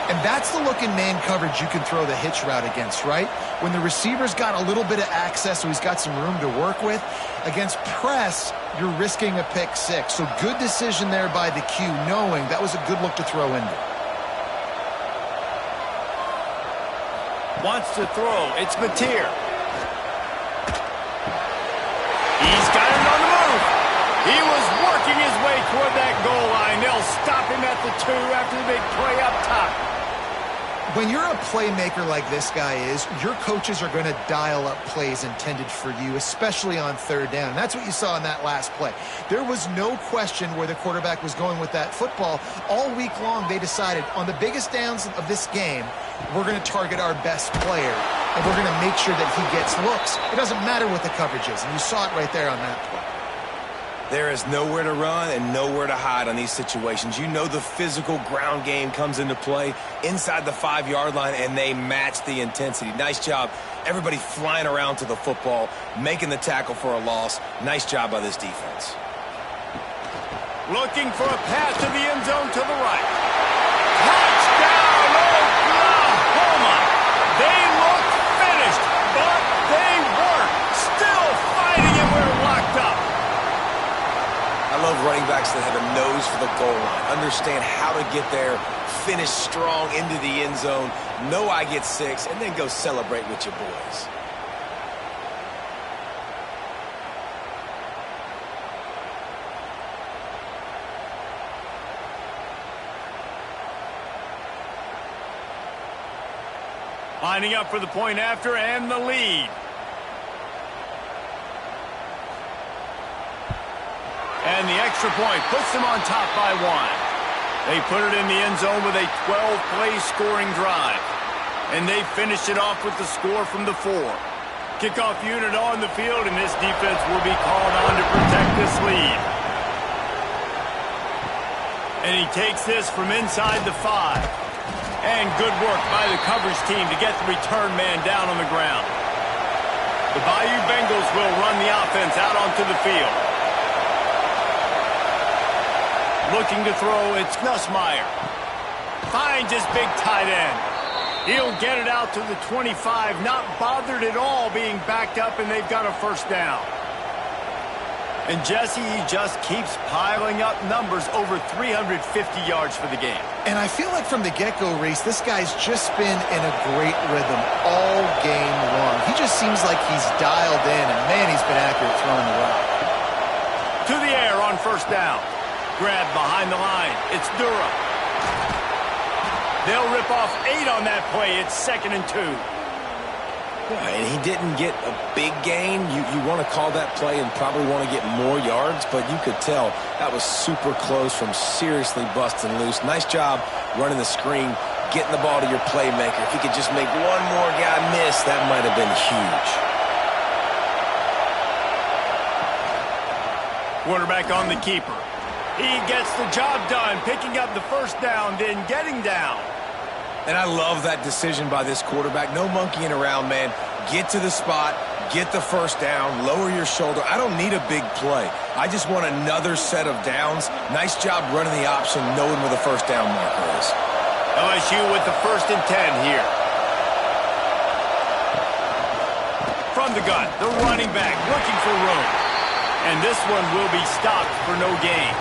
And that's the look in man coverage you can throw the hitch route against, right? When the receiver's got a little bit of access, so he's got some room to work with. Against press, you're risking a pick six. So good decision there by the Q, knowing that was a good look to throw in there. Wants to throw. It's Mateer. He's got it on the move. He was working his way toward that goal line. They'll stop him at the 2 after the big play up top. When you're a playmaker like this guy is, your coaches are going to dial up plays intended for you, especially on third down. And that's what you saw in that last play. There was no question where the quarterback was going with that football. All week long, they decided on the biggest downs of this game, we're going to target our best player, and we're going to make sure that he gets looks. It doesn't matter what the coverage is, and you saw it right there on that play. There is nowhere to run and nowhere to hide on these situations. You know the physical ground game comes into play inside the 5-yard line, and they match the intensity. Nice job. Everybody flying around to the football, making the tackle for a loss. Nice job by this defense. Looking for a pass to the end zone to the right. Touchdown, Oklahoma! They look finished, but they weren't. Still fighting, and we're locked up. I love running backs that have a nose for the goal line, understand how to get there, finish strong into the end zone, know I get 6, and then go celebrate with your boys. Lining up for the point after and the lead. And the extra point puts them on top by 1. They put it in the end zone with a 12-play scoring drive. And they finished it off with the score from the 4. Kickoff unit on the field, and this defense will be called on to protect this lead. And he takes this from inside the 5. And good work by the coverage team to get the return man down on the ground. The Bayou Bengals will run the offense out onto the field. Looking to throw, it's Nussmeier. Finds his big tight end. He'll get it out to the 25, not bothered at all being backed up, and they've got a first down. And Jesse, he just keeps piling up numbers, over 350 yards for the game. And I feel like from the get-go, Reese, this guy's just been in a great rhythm all game long. He just seems like he's dialed in, and man, he's been accurate throwing the rock. To the air on first down. Grab behind the line. It's Dura. They'll rip off 8 on that play. It's 2nd and 2. And he didn't get a big gain. You want to call that play and probably want to get more yards, but you could tell that was super close from seriously busting loose. Nice job running the screen, getting the ball to your playmaker. If he could just make one more guy miss, that might have been huge. Quarterback on the keeper. He gets the job done, picking up the first down, then getting down. And I love that decision by this quarterback. No monkeying around, man. Get to the spot, get the first down, lower your shoulder. I don't need a big play. I just want another set of downs. Nice job running the option, knowing where the first down marker is. LSU with the 1st and 10 here. From the gun, the running back looking for room. And this one will be stopped for no gain.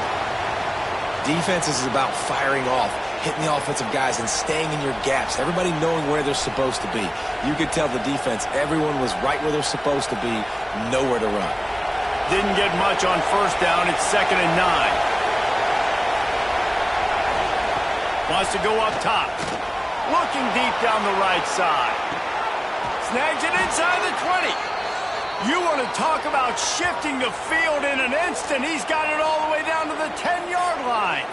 Defense is about firing off, hitting the offensive guys and staying in your gaps. Everybody knowing where they're supposed to be. You could tell the defense, everyone was right where they're supposed to be, nowhere to run. Didn't get much on 1st down. It's 2nd and 9. Wants to go up top. Looking deep down the right side. Snags it inside the 20. You want to talk about shifting the field in an instant. He's got it all the way down to the 10-yard line.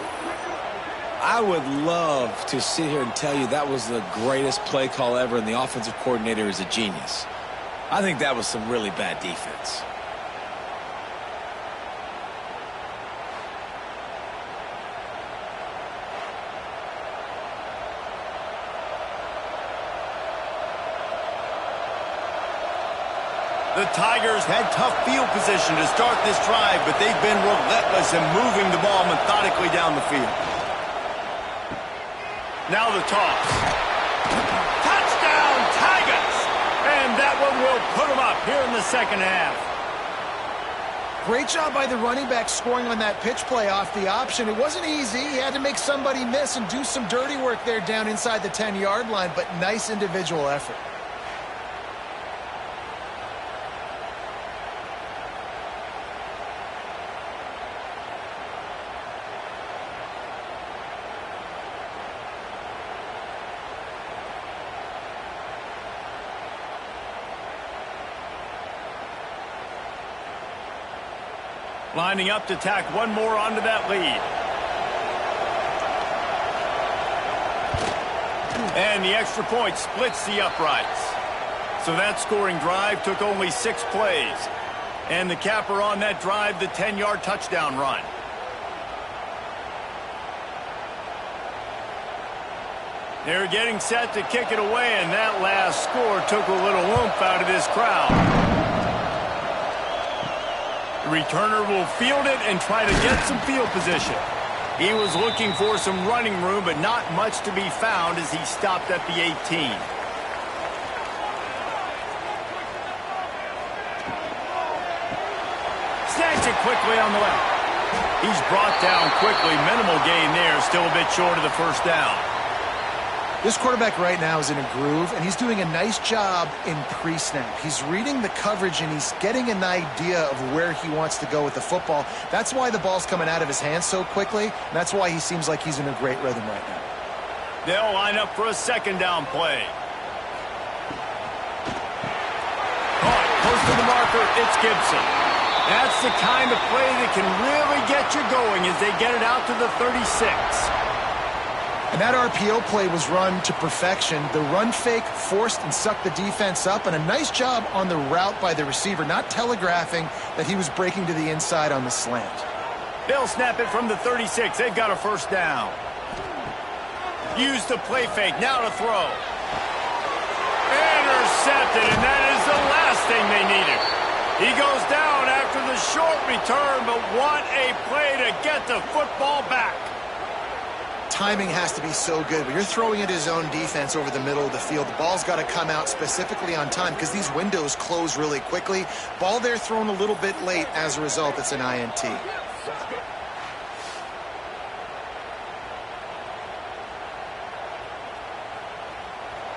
I would love to sit here and tell you that was the greatest play call ever and the offensive coordinator is a genius. I think that was some really bad defense. The Tigers had tough field position to start this drive, but they've been relentless in moving the ball methodically down the field. Now the toss. Touchdown, Tigers! And that one will put them up here in the 2nd half. Great job by the running back scoring on that pitch play off the option. It wasn't easy. He had to make somebody miss and do some dirty work there down inside the 10-yard line, but nice individual effort. Lining up to tack one more onto that lead. And the extra point splits the uprights. So that scoring drive took only 6 plays. And the capper on that drive, the 10-yard touchdown run. They're getting set to kick it away, and that last score took a little oomph out of this crowd. The returner will field it and try to get some field position. He was looking for some running room, but not much to be found as he stopped at the 18. Snags it quickly on the left. He's brought down quickly. Minimal gain there, still a bit short of the 1st down. This quarterback right now is in a groove, and he's doing a nice job in pre-snap. He's reading the coverage, and he's getting an idea of where he wants to go with the football. That's why the ball's coming out of his hands so quickly, and that's why he seems like he's in a great rhythm right now. They'll line up for a 2nd down play. Caught, close to the marker, it's Gibson. That's the kind of play that can really get you going as they get it out to the 36. And that RPO play was run to perfection. The run fake forced and sucked the defense up, and a nice job on the route by the receiver, not telegraphing that he was breaking to the inside on the slant. They'll snap it from the 36. They've got a 1st down. Use the play fake. Now to throw. Intercepted, and that is the last thing they needed. He goes down after the short return, but what a play to get the football back. Timing has to be so good. When you're throwing at his own defense over the middle of the field, the ball's got to come out specifically on time because these windows close really quickly. Ball there thrown a little bit late. As a result, it's an INT.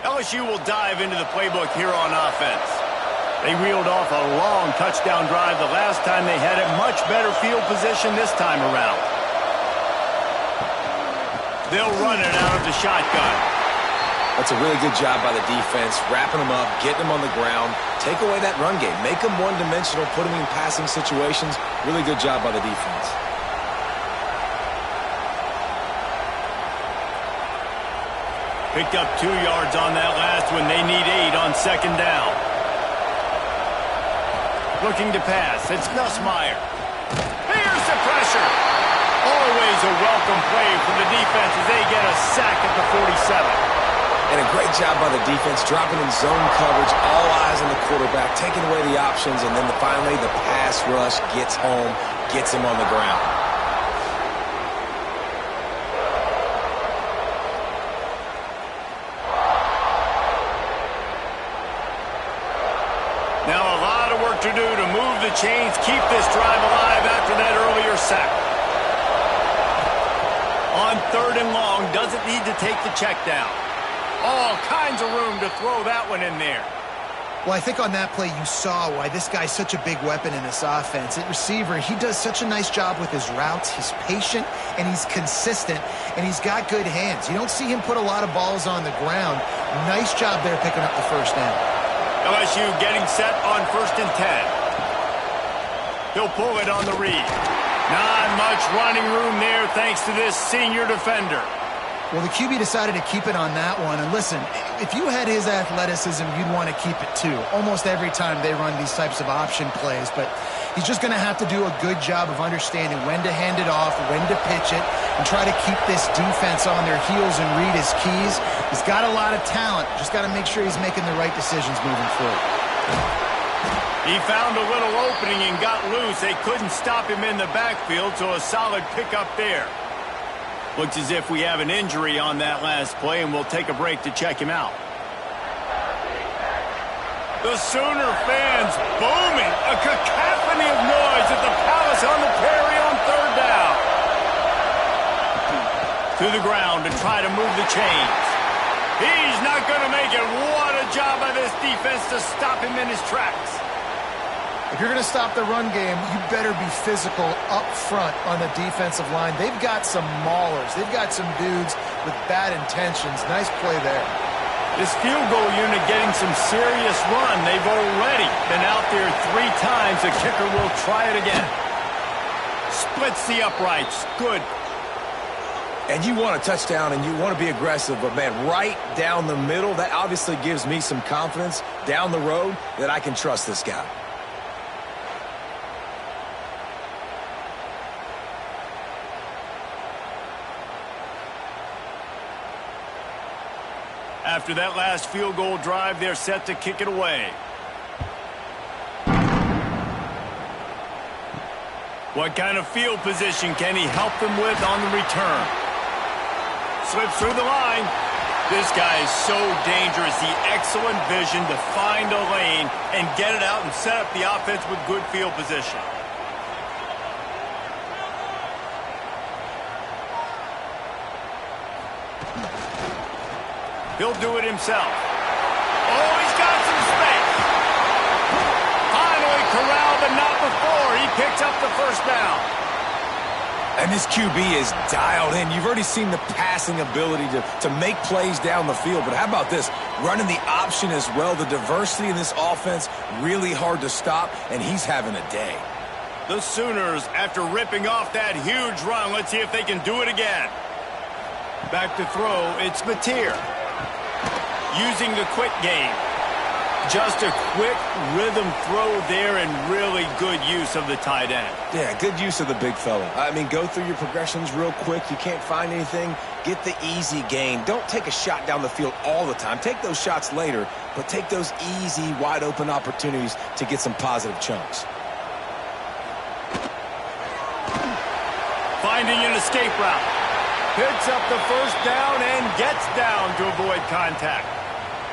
LSU will dive into the playbook here on offense. They reeled off a long touchdown drive the last time they had it. Much better field position this time around. They'll run it out of the shotgun. That's a really good job by the defense, wrapping them up, getting them on the ground, take away that run game, make them one-dimensional, put them in passing situations. Really good job by the defense. Picked up 2 yards on that last one. They need 8 on 2nd down. Looking to pass. It's Nussmeier. Here's the pressure. Always a welcome play for the defense as they get a sack at the 47. And a great job by the defense, dropping in zone coverage, all eyes on the quarterback, taking away the options, and then finally the pass rush gets home, gets him on the ground. Now a lot of work to do to move the chains, keep this drive alive after that earlier sack. On 3rd and long, doesn't need to take the check down. All kinds of room to throw that one in there. Well, I think on that play you saw why this guy's such a big weapon in this offense. At receiver, he does such a nice job with his routes. He's patient, and he's consistent, and he's got good hands. You don't see him put a lot of balls on the ground. Nice job there picking up the first down. LSU getting set on 1st and 10. He'll pull it on the read. Not much running room there thanks to this senior defender. Well, the QB decided to keep it on that one. And listen, if you had his athleticism, you'd want to keep it too. Almost every time they run these types of option plays. But he's just going to have to do a good job of understanding when to hand it off, when to pitch it, and try to keep this defense on their heels and read his keys. He's got a lot of talent. Just got to make sure he's making the right decisions moving forward. He found a little opening and got loose. They couldn't stop him in the backfield, so a solid pickup there. Looks as if we have an injury on that last play, and we'll take a break to check him out. The Sooner fans booming, a cacophony of noise at the Palace on the Prairie on 3rd down. To the ground to try to move the chains. He's not going to make it. What a job by this defense to stop him in his tracks. If you're going to stop the run game, you better be physical up front on the defensive line. They've got some maulers. They've got some dudes with bad intentions. Nice play there. This field goal unit getting some serious run. They've already been out there 3 times. The kicker will try it again. Splits the uprights. Good. And you want a touchdown and you want to be aggressive, but man, right down the middle, that obviously gives me some confidence down the road that I can trust this guy. After that last field goal drive, they're set to kick it away. What kind of field position can he help them with on the return? Slips through the line. This guy is so dangerous. The excellent vision to find a lane and get it out and set up the offense with good field position. He'll do it himself. Oh, he's got some space. Finally corralled, but not before. He picks up the first down. And this QB is dialed in. You've already seen the passing ability to make plays down the field. But how about this? Running the option as well. The diversity in this offense, really hard to stop, and he's having a day. The Sooners, after ripping off that huge run, let's see if they can do it again. Back to throw, it's Mateer. Using the quick game. Just a quick rhythm throw there and really good use of the tight end. Yeah, good use of the big fella. I mean, go through your progressions real quick. You can't find anything. Get the easy gain. Don't take a shot down the field all the time. Take those shots later, but take those easy, wide-open opportunities to get some positive chunks. Finding an escape route. Picks up the first down and gets down to avoid contact.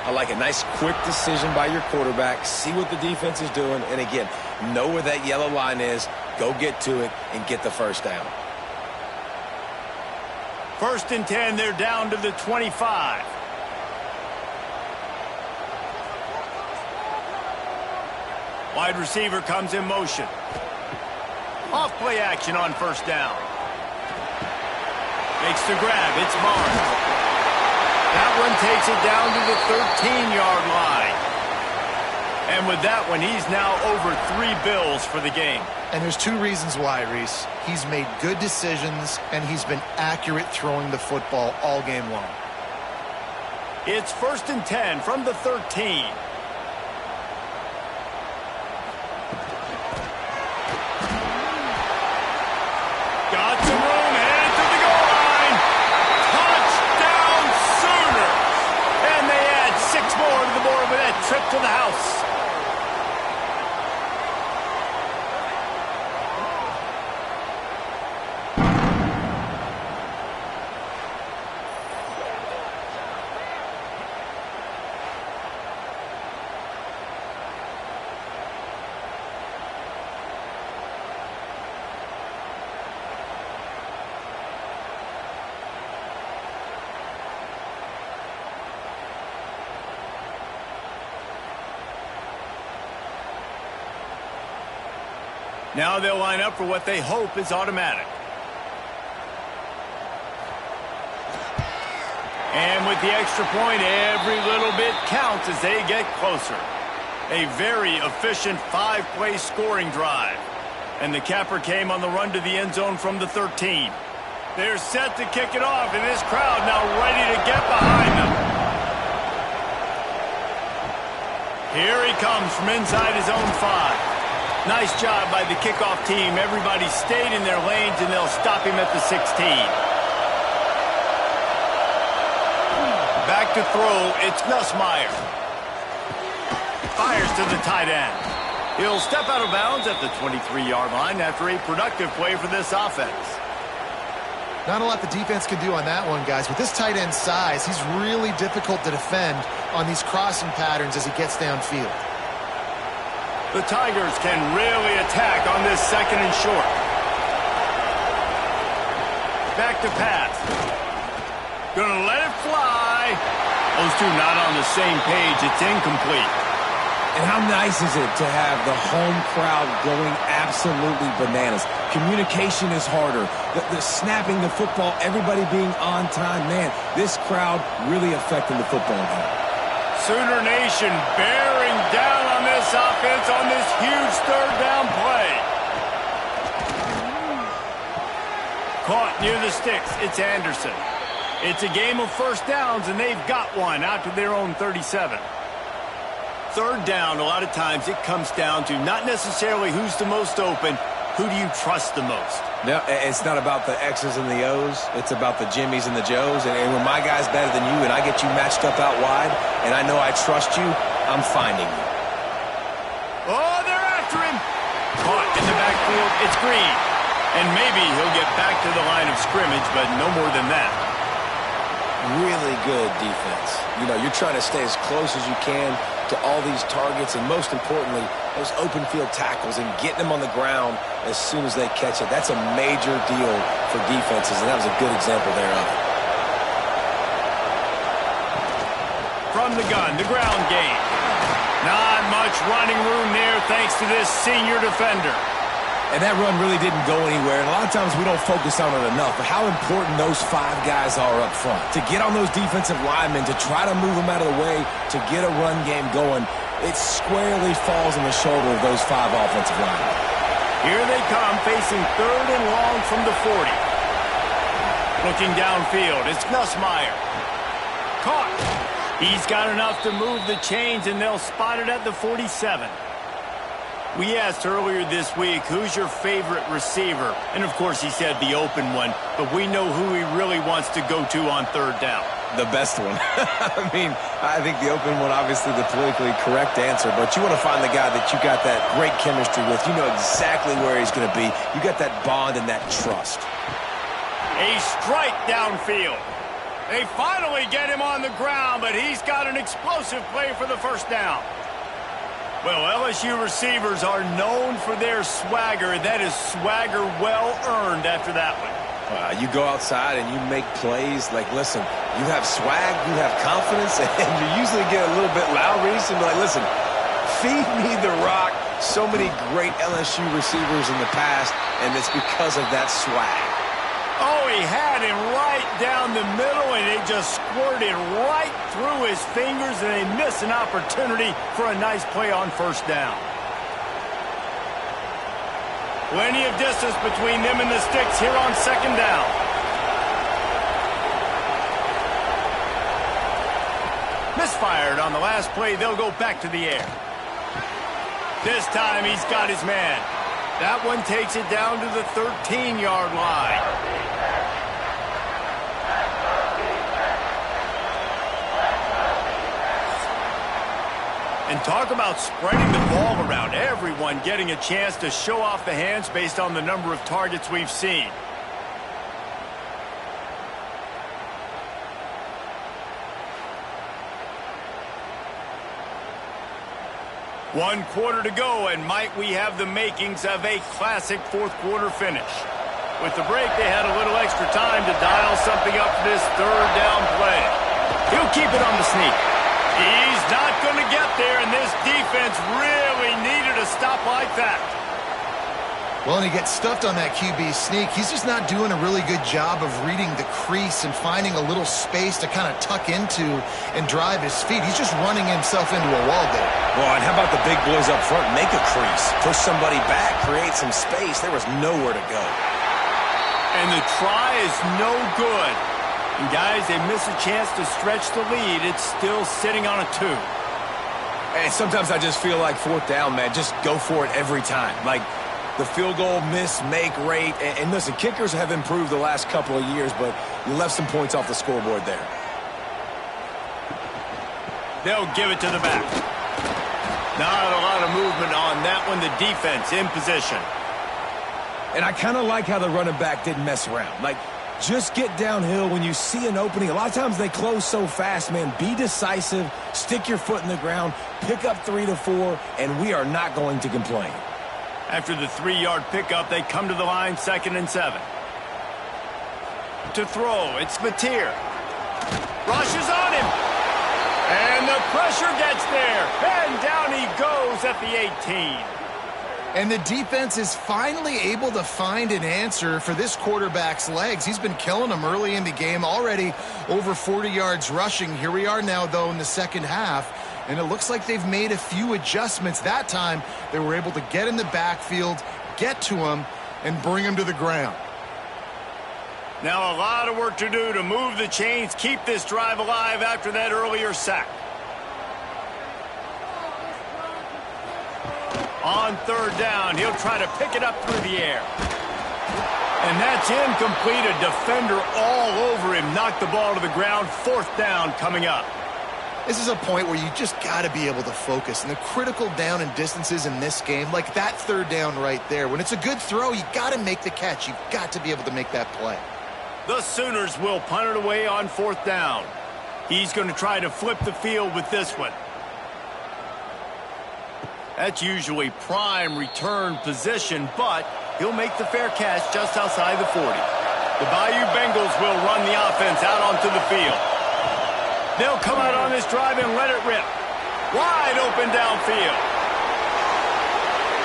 I like a nice quick decision by your quarterback. See what the defense is doing. And again, know where that yellow line is. Go get to it and get the first down. 1st and 10, they're down to the 25. Wide receiver comes in motion. Off play action on 1st down. Makes the grab. It's Barnes. That one takes it down to the 13-yard line. And with that one, he's now over 3 bills for the game. And there's 2 reasons why, Reese. He's made good decisions, and he's been accurate throwing the football all game long. It's 1st and 10 from the 13. Got some room, headed to the goal line. Touchdown Sooners. And they add 6 more to the board with that trip to the house. Now they'll line up for what they hope is automatic. And with the extra point, every little bit counts as they get closer. A very efficient 5-play scoring drive. And the capper came on the run to the end zone from the 13. They're set to kick it off, and this crowd now ready to get behind them. Here he comes from inside his own 5. Nice job by the kickoff team. Everybody stayed in their lanes, and they'll stop him at the 16. Back to throw, it's Nussmeier. Fires to the tight end. He'll step out of bounds at the 23-yard line after a productive play for this offense. Not a lot the defense can do on that one, guys. With this tight end size, he's really difficult to defend on these crossing patterns as he gets downfield. The Tigers can really attack on this 2nd and short. Back to pass. Gonna let it fly. Those two not on the same page. It's incomplete. And how nice is it to have the home crowd going absolutely bananas? Communication is harder. The snapping the football, everybody being on time. Man, this crowd really affecting the football game. Sooner Nation bearing down on this offense on this huge 3rd down play. Caught near the sticks. It's Anderson. It's a game of first downs, and they've got one out to their own 37. 3rd down, a lot of times it comes down to not necessarily who's the most open, who do you trust the most? No, it's not about the X's and the O's. It's about the Jimmies and the Joes. And when my guy's better than you and I get you matched up out wide and I know I trust you, I'm finding you. Oh, they're after him. Caught in the backfield. It's Green. And maybe he'll get back to the line of scrimmage, but no more than that. Really good defense. You know, you're trying to stay as close as you can to all these targets, and most importantly, those open field tackles and getting them on the ground as soon as they catch it. That's a major deal for defenses, and that was a good example thereof. From the gun, the ground game. Not much running room there thanks to this senior defender. And that run really didn't go anywhere, and a lot of times we don't focus on it enough, but how important those 5 guys are up front. To get on those defensive linemen, to try to move them out of the way, to get a run game going, it squarely falls on the shoulder of those 5 offensive linemen. Here they come, facing 3rd and long from the 40. Looking downfield, it's Nussmeier. Caught. He's got enough to move the chains, and they'll spot it at the 47. We asked earlier this week, who's your favorite receiver? And, of course, he said the open one, but we know who he really wants to go to on 3rd down. The best one. I mean, I think the open one, obviously the politically correct answer, but you want to find the guy that you got that great chemistry with. You know exactly where he's going to be. You got that bond and that trust. A strike downfield. They finally get him on the ground, but he's got an explosive play for the 1st down. Well, LSU receivers are known for their swagger, and that is swagger well earned after that one. You go outside and you make plays. Like, listen, you have swag, you have confidence, and you usually get a little bit loud, Reese, and be like, listen, feed me the rock. So many great LSU receivers in the past, and it's because of that swag. Oh, he had him right down the middle, and it just squirted right through his fingers, and they miss an opportunity for a nice play on 1st down. Plenty of distance between them and the sticks here on 2nd down. Misfired on the last play. They'll go back to the air. This time he's got his man. That one takes it down to the 13-yard line. And talk about spreading the ball around. Everyone getting a chance to show off the hands based on the number of targets we've seen. One quarter to go, and might we have the makings of a classic 4th quarter finish. With the break, they had a little extra time to dial something up for this 3rd down play. He'll keep it on the sneak. He's not going to get there, and this defense really needed a stop like that. Well, and he gets stuffed on that QB sneak. He's just not doing a really good job of reading the crease and finding a little space to kind of tuck into and drive his feet. He's just running himself into a wall there. Well, and how about the big boys up front? Make a crease, push somebody back, create some space. There was nowhere to go. And the try is no good. And guys, they miss a chance to stretch the lead. It's still sitting on a 2. And sometimes I just feel like 4th down, man, just go for it every time. Like, the field goal miss-make rate. And listen, kickers have improved the last couple of years, but you left some points off the scoreboard there. They'll give it to the back. Not a lot of movement on that one. The defense in position. And I kind of like how the running back didn't mess around. Like, just get downhill when you see an opening. A lot of times they close so fast, man. Be decisive, stick your foot in the ground, pick up 3 to 4, and we are not going to complain. After the 3-yard pickup, they come to the line, 2nd and 7. To throw, it's Mateer. Rushes on him. And the pressure gets there. And down he goes at the 18. And the defense is finally able to find an answer for this quarterback's legs. He's been killing them early in the game, already over 40 yards rushing. Here we are now, though, in the second half. And it looks like they've made a few adjustments. That time, they were able to get in the backfield, get to him, and bring him to the ground. Now a lot of work to do to move the chains, keep this drive alive after that earlier sack. On 3rd down, he'll try to pick it up through the air. And that's incomplete. A defender all over him. Knocked the ball to the ground. 4th down coming up. This is a point where you just got to be able to focus. And the critical down and distances in this game, like that 3rd down right there, when it's a good throw, you got to make the catch. You've got to be able to make that play. The Sooners will punt it away on 4th down. He's going to try to flip the field with this one. That's usually prime return position, but he'll make the fair catch just outside the 40. The Bayou Bengals will run the offense out onto the field. They'll come out on this drive and let it rip. Wide open downfield.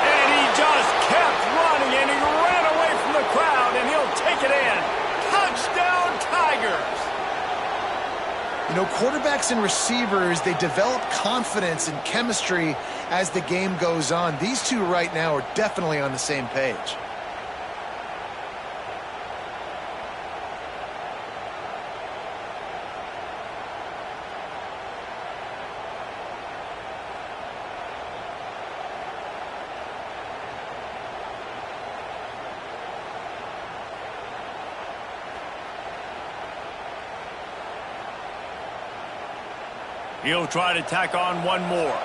And he just kept running, and he ran away from the crowd, and he'll take it in. Touchdown, Tigers! You know, quarterbacks and receivers, they develop confidence and chemistry as the game goes on. These two right now are definitely on the same page. He'll try to tack on one more.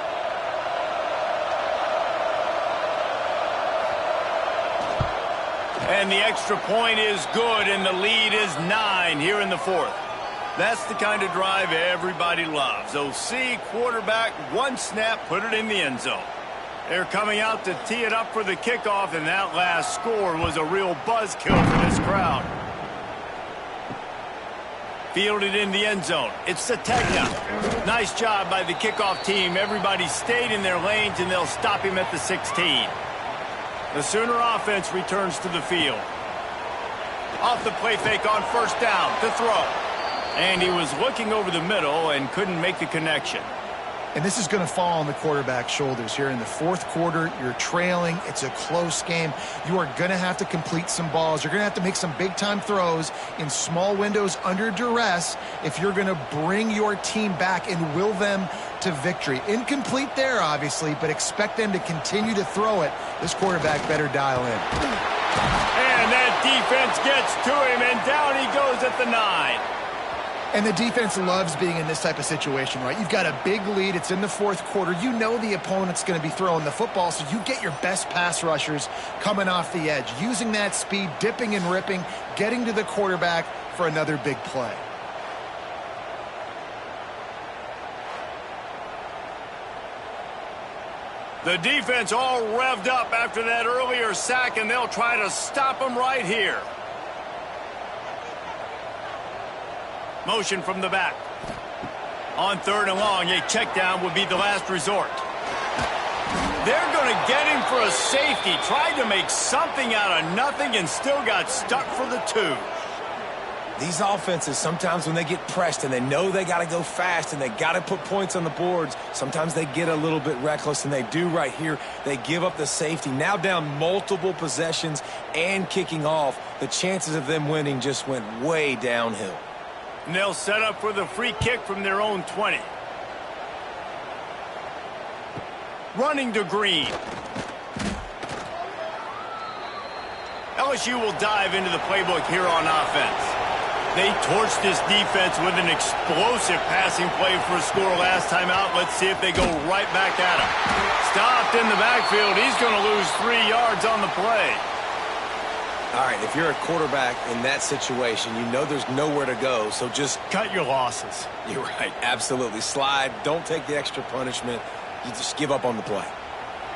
And the extra point is good, and the lead is 9 here in the 4th. That's the kind of drive everybody loves. OC, quarterback, one snap, put it in the end zone. They're coming out to tee it up for the kickoff, and that last score was a real buzzkill for this crowd. Fielded in the end zone. It's Sategna. Nice job by the kickoff team. Everybody stayed in their lanes, and they'll stop him at the 16. The Sooner offense returns to the field. Off the play fake on 1st down to throw. And he was looking over the middle and couldn't make the connection. And this is going to fall on the quarterback's shoulders here in the 4th quarter. You're trailing. It's a close game. You are going to have to complete some balls. You're going to have to make some big-time throws in small windows under duress if you're going to bring your team back and will them to victory. Incomplete there, obviously, but expect them to continue to throw it. This quarterback better dial in. And that defense gets to him, and down he goes at the 9. And the defense loves being in this type of situation, right? You've got a big lead. It's in the 4th quarter. You know the opponent's going to be throwing the football, so you get your best pass rushers coming off the edge, using that speed, dipping and ripping, getting to the quarterback for another big play. The defense all revved up after that earlier sack, and they'll try to stop him right here. Motion from the back. On 3rd and long, a check down would be the last resort. They're going to forgetting for a safety. Tried to make something out of nothing and still got stuck for the 2. These offenses, sometimes when they get pressed and they know they got to go fast and they got to put points on the boards, sometimes they get a little bit reckless, and they do right here. They give up the safety. Now down multiple possessions and kicking off, the chances of them winning just went way downhill. And they'll set up for the free kick from their own 20. Running to Green. LSU will dive into the playbook here on offense. They torched this defense with an explosive passing play for a score last time out. Let's see if they go right back at him. Stopped in the backfield. He's going to lose 3 yards on the play. All right, if you're a quarterback in that situation, you know there's nowhere to go, so just cut your losses. You're right, absolutely. Slide, don't take the extra punishment. You just give up on the play.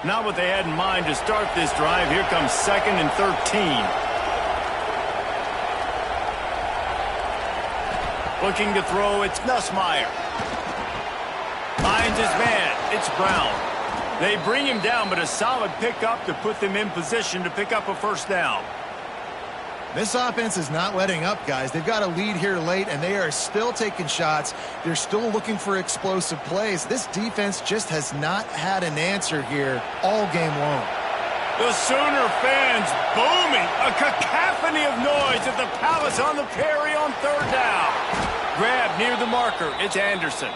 Not what they had in mind to start this drive. Here comes 2nd and 13. Looking to throw, it's Nussmeier. Finds his man, it's Brown. They bring him down, but a solid pickup to put them in position to pick up a first down. This offense is not letting up, guys. They've got a lead here late, and they are still taking shots. They're still looking for explosive plays. This defense just has not had an answer here all game long. The Sooner fans booming. A cacophony of noise at the Palace on the carry on 3rd down. Grab near the marker. It's Anderson.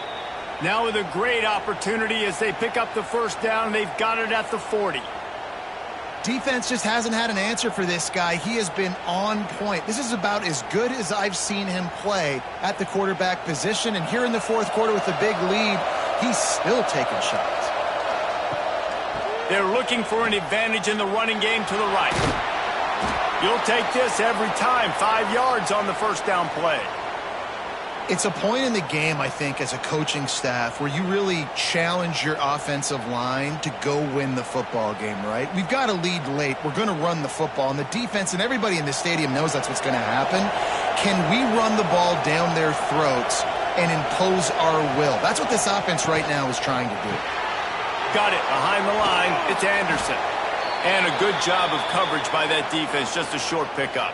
Now with a great opportunity as they pick up the first down. They've got it at the 40. Defense just hasn't had an answer for this guy. He has been on point. This is about as good as I've seen him play at the quarterback position. And here in the 4th quarter with a big lead, he's still taking shots. They're looking for an advantage in the running game to the right. You'll take this every time. 5 yards on the first down play. It's a point in the game, I think, as a coaching staff where you really challenge your offensive line to go win the football game, right? We've got a lead late. We're going to run the football, and the defense and everybody in the stadium knows that's what's going to happen. Can we run the ball down their throats and impose our will? That's what this offense right now is trying to do. Got it behind the line. It's Anderson. And a good job of coverage by that defense. Just a short pickup.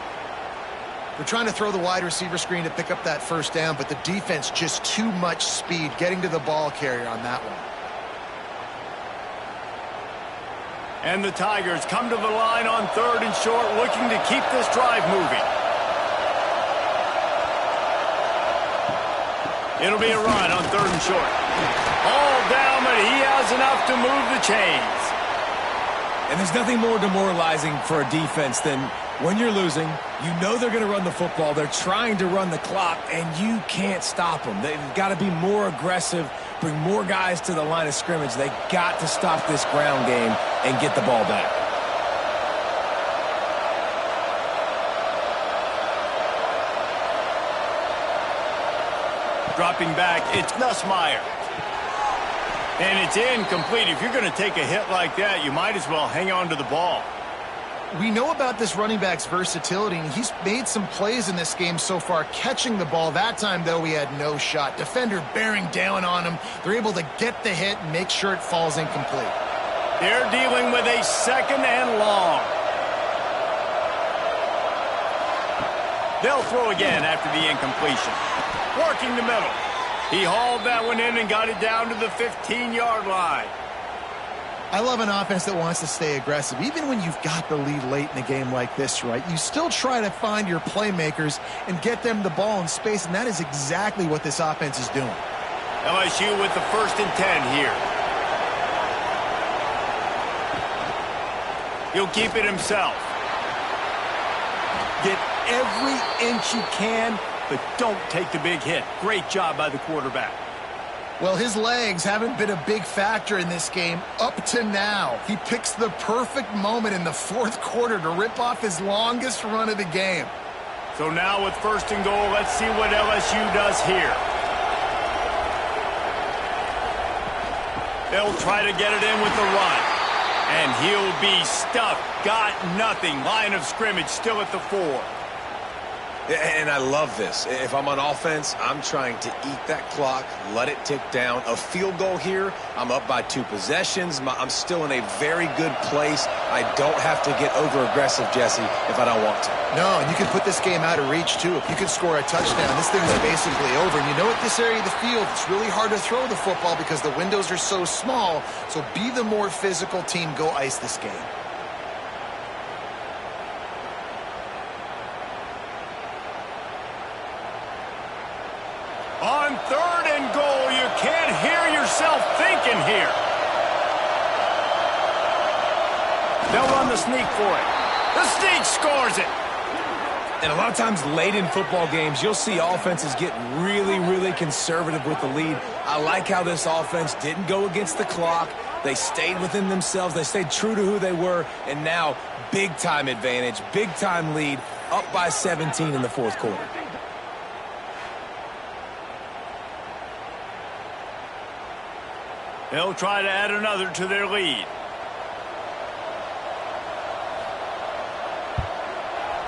We're trying to throw the wide receiver screen to pick up that first down, but the defense just too much speed getting to the ball carrier on that one. And the Tigers come to the line on 3rd and short, looking to keep this drive moving. It'll be a run on 3rd and short. All down, but he has enough to move the chains. And there's nothing more demoralizing for a defense than when you're losing, you know they're going to run the football. They're trying to run the clock, and you can't stop them. They've got to be more aggressive, bring more guys to the line of scrimmage. They got to stop this ground game and get the ball back. Dropping back, it's Nussmeier. And it's incomplete. If you're going to take a hit like that, you might as well hang on to the ball. We know about this running back's versatility, and he's made some plays in this game so far, catching the ball. That time, though, he had no shot. Defender bearing down on him. They're able to get the hit and make sure it falls incomplete. They're dealing with a 2nd and long. They'll throw again after the incompletion. Working the middle. He hauled that one in and got it down to the 15-yard line. I love an offense that wants to stay aggressive. Even when you've got the lead late in a game like this, right, you still try to find your playmakers and get them the ball in space, and that is exactly what this offense is doing. LSU with the 1st and 10 here. He'll keep it himself. Get every inch you can, but don't take the big hit. Great job by the quarterback. Well, his legs haven't been a big factor in this game up to now. He picks the perfect moment in the 4th quarter to rip off his longest run of the game. So now with 1st and goal, let's see what LSU does here. They'll try to get it in with the run. And he'll be stuffed. Got nothing. Line of scrimmage still at the 4. And I love this. If I'm on offense, I'm trying to eat that clock, let it tick down. A field goal here, I'm up by 2 possessions. I'm still in a very good place. I don't have to get over-aggressive, Jesse, if I don't want to. No, and you can put this game out of reach, too. If you can score a touchdown, this thing is basically over. And you know, at this area of the field, it's really hard to throw the football because the windows are so small. So be the more physical team. Go ice this game. On 3rd and goal, you can't hear yourself thinking here. They'll run the sneak for it. The sneak scores it. And a lot of times late in football games, you'll see offenses get really conservative with the lead. I like how this offense didn't go against the clock. They stayed within themselves. They stayed true to who they were. And now, big-time advantage, big-time lead, up by 17 in the 4th quarter. They'll try to add another to their lead.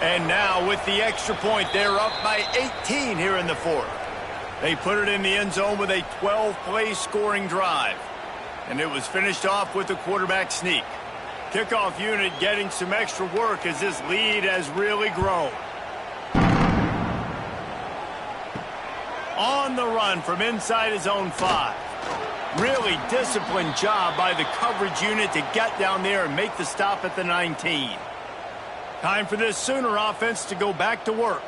And now with the extra point, they're up by 18 here in the 4th. They put it in the end zone with a 12-play scoring drive. And it was finished off with a quarterback sneak. Kickoff unit getting some extra work as this lead has really grown. On the run from inside his own 5. Really disciplined job by the coverage unit to get down there and make the stop at the 19. Time for this Sooner offense to go back to work.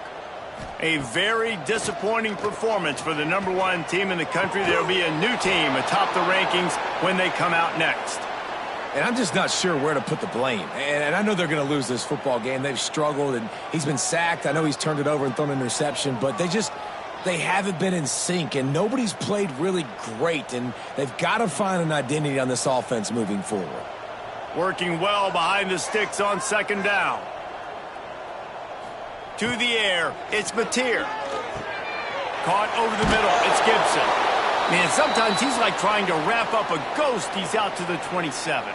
A very disappointing performance for the #1 team in the country. There'll be a new team atop the rankings when they come out next. And I'm just not sure where to put the blame. And I know they're going to lose this football game. They've struggled, and he's been sacked. I know he's turned it over and thrown an interception, but they haven't been in sync, and nobody's played really great, and they've got to find an identity on this offense moving forward. Working well behind the sticks on 2nd down. To the air, it's Mateer. Caught over the middle, it's Gibson. Man, sometimes he's like trying to wrap up a ghost. He's out to the 27.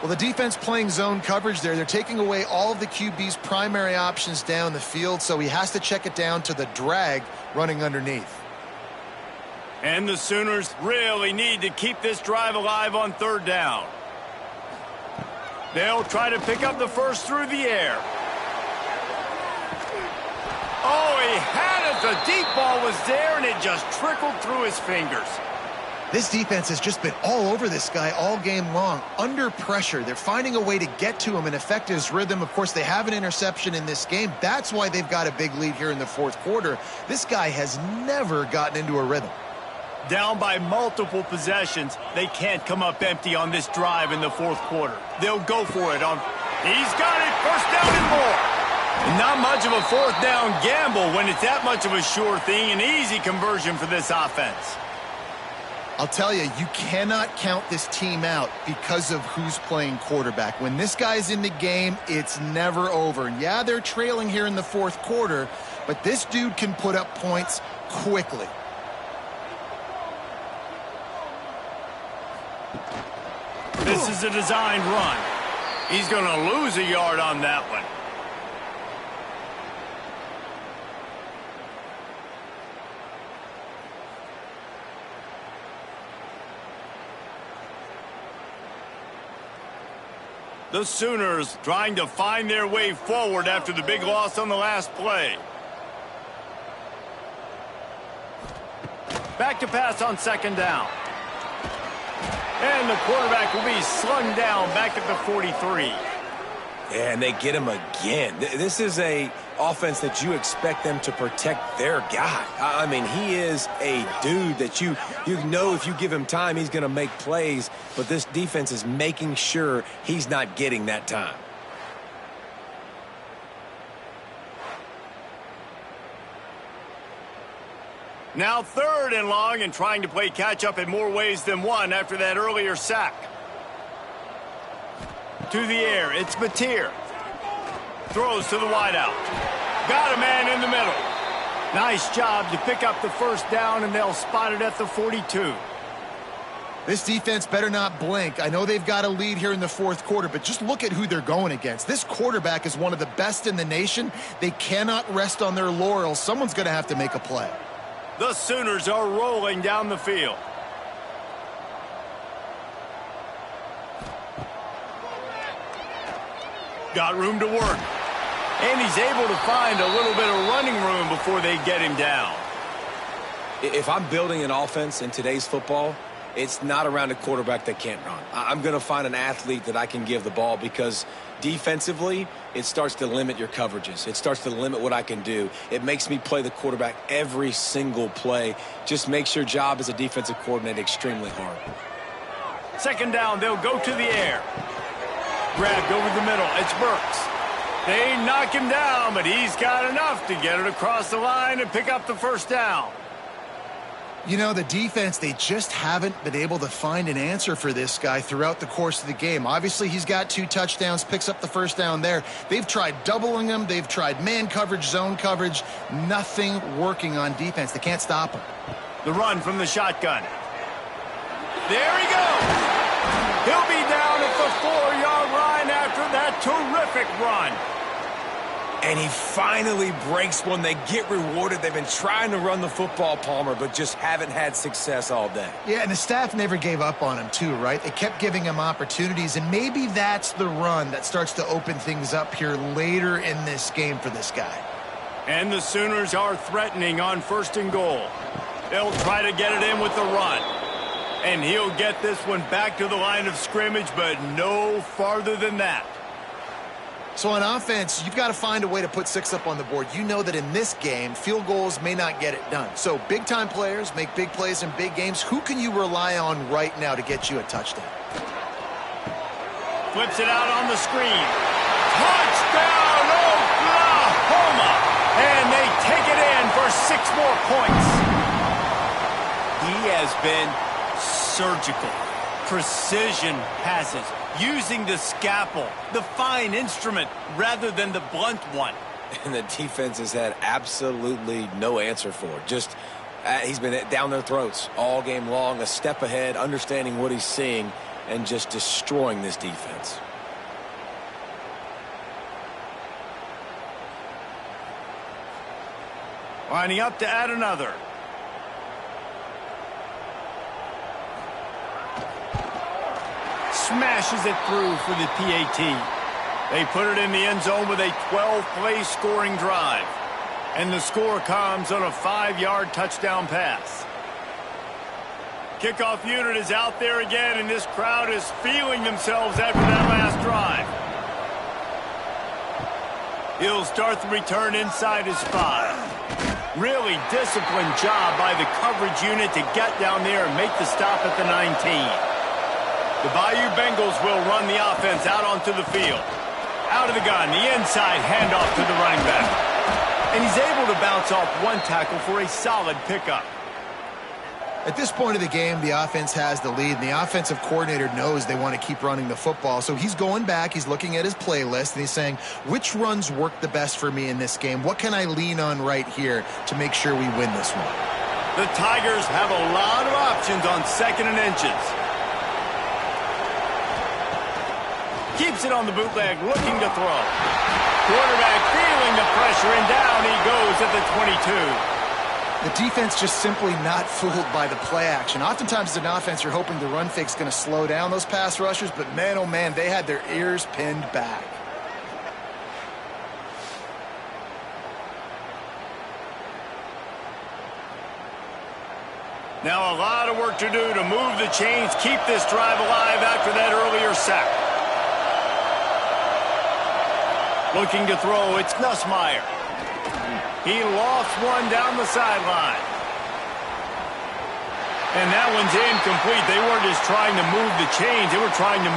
Well, the defense playing zone coverage there. They're taking away all of the QB's primary options down the field, so he has to check it down to the drag running underneath. And the Sooners really need to keep this drive alive on 3rd down. They'll try to pick up the first through the air. Oh, he had it. The deep ball was there, and it just trickled through his fingers. This defense has just been all over this guy all game long. Under pressure, they're finding a way to get to him and affect his rhythm. Of course, they have an interception in this game. That's why they've got a big lead here in the 4th quarter. This guy has never gotten into a rhythm. Down by multiple possessions, they can't come up empty on this drive in the 4th quarter. They'll go for it on. He's got it. 1st down and more. Not much of a 4th down gamble when it's that much of a sure thing. An easy conversion for this offense. I'll tell you, you cannot count this team out because of who's playing quarterback. When this guy's in the game, it's never over. And yeah, they're trailing here in the 4th quarter, but this dude can put up points quickly. This is a designed run. He's going to lose a yard on that one. The Sooners trying to find their way forward after the big loss on the last play. Back to pass on 2nd down. And the quarterback will be slung down back at the 43. Yeah, and they get him again. This is a offense that you expect them to protect their guy. I mean, he is a dude that you know if you give him time, he's going to make plays. But this defense is making sure he's not getting that time. Now 3rd and long and trying to play catch-up in more ways than one after that earlier sack. To the air, it's Mateer. Throws to the wideout. Got a man in the middle. Nice job to pick up the 1st down, and they'll spot it at the 42. This defense better not blink. I know they've got a lead here in the fourth quarter, but just look at who they're going against. This quarterback is one of the best in the nation. They cannot rest on their laurels. Someone's going to have to make a play. The Sooners are rolling down the field. Got room to work. And he's able to find a little bit of running room before they get him down. If I'm building an offense in today's football, it's not around a quarterback that can't run. I'm going to find an athlete that I can give the ball because defensively, it starts to limit your coverages. It starts to limit what I can do. It makes me play the quarterback every single play. Just makes your job as a defensive coordinator extremely hard. Second down, they'll go to the air. Grabbed over the middle. It's Burks. They knock him down, but he's got enough to get it across the line and pick up the first down. You know, the defense, they just haven't been able to find an answer for this guy throughout the course of the game. Obviously, he's got 2 touchdowns, picks up the first down there. They've tried doubling him. They've tried man coverage, zone coverage. Nothing working on defense. They can't stop him. The run from the shotgun. There he goes. He'll be down at the 4-yard line after that terrific run. And he finally breaks one. They get rewarded. They've been trying to run the football, Palmer, but just haven't had success all day. Yeah, and the staff never gave up on him, too, right? They kept giving him opportunities, and maybe that's the run that starts to open things up here later in this game for this guy. And the Sooners are threatening on 1st and goal. They'll try to get it in with the run. And he'll get this one back to the line of scrimmage, but no farther than that. So on offense, you've got to find a way to put 6 up on the board. You know that in this game, field goals may not get it done. So big-time players make big plays in big games. Who can you rely on right now to get you a touchdown? Flips it out on the screen. Touchdown, Oklahoma! And they take it in for 6 more points. He has been surgical. Precision passes. Using the scalpel, the fine instrument, rather than the blunt one. And the defense has had absolutely no answer for it. Just, he's been down their throats all game long, a step ahead, understanding what he's seeing, and just destroying this defense. Lining up to add another. Smashes it through for the PAT. They put it in the end zone with a 12-play scoring drive. And the score comes on a 5-yard touchdown pass. Kickoff unit is out there again, and this crowd is feeling themselves after that last drive. He'll start the return inside his 5. Really disciplined job by the coverage unit to get down there and make the stop at the 19. The Bayou Bengals will run the offense out onto the field. Out of the gun, the inside handoff to the running back. And he's able to bounce off 1 tackle for a solid pickup. At this point of the game, the offense has the lead, and the offensive coordinator knows they want to keep running the football. So he's going back, he's looking at his playlist, and he's saying, which runs work the best for me in this game? What can I lean on right here to make sure we win this one? The Tigers have a lot of options on 2nd and inches. Keeps it on the bootleg, looking to throw. Quarterback feeling the pressure, and down he goes at the 22. The defense just simply not fooled by the play action. Oftentimes as an offense, you're hoping the run fake's going to slow down those pass rushers, but man, oh man, they had their ears pinned back. Now a lot of work to do to move the chains, keep this drive alive after that earlier sack. Looking to throw, it's Nussmeier. He lost one down the sideline. And that one's incomplete. They weren't just trying to move the chains, they were trying to move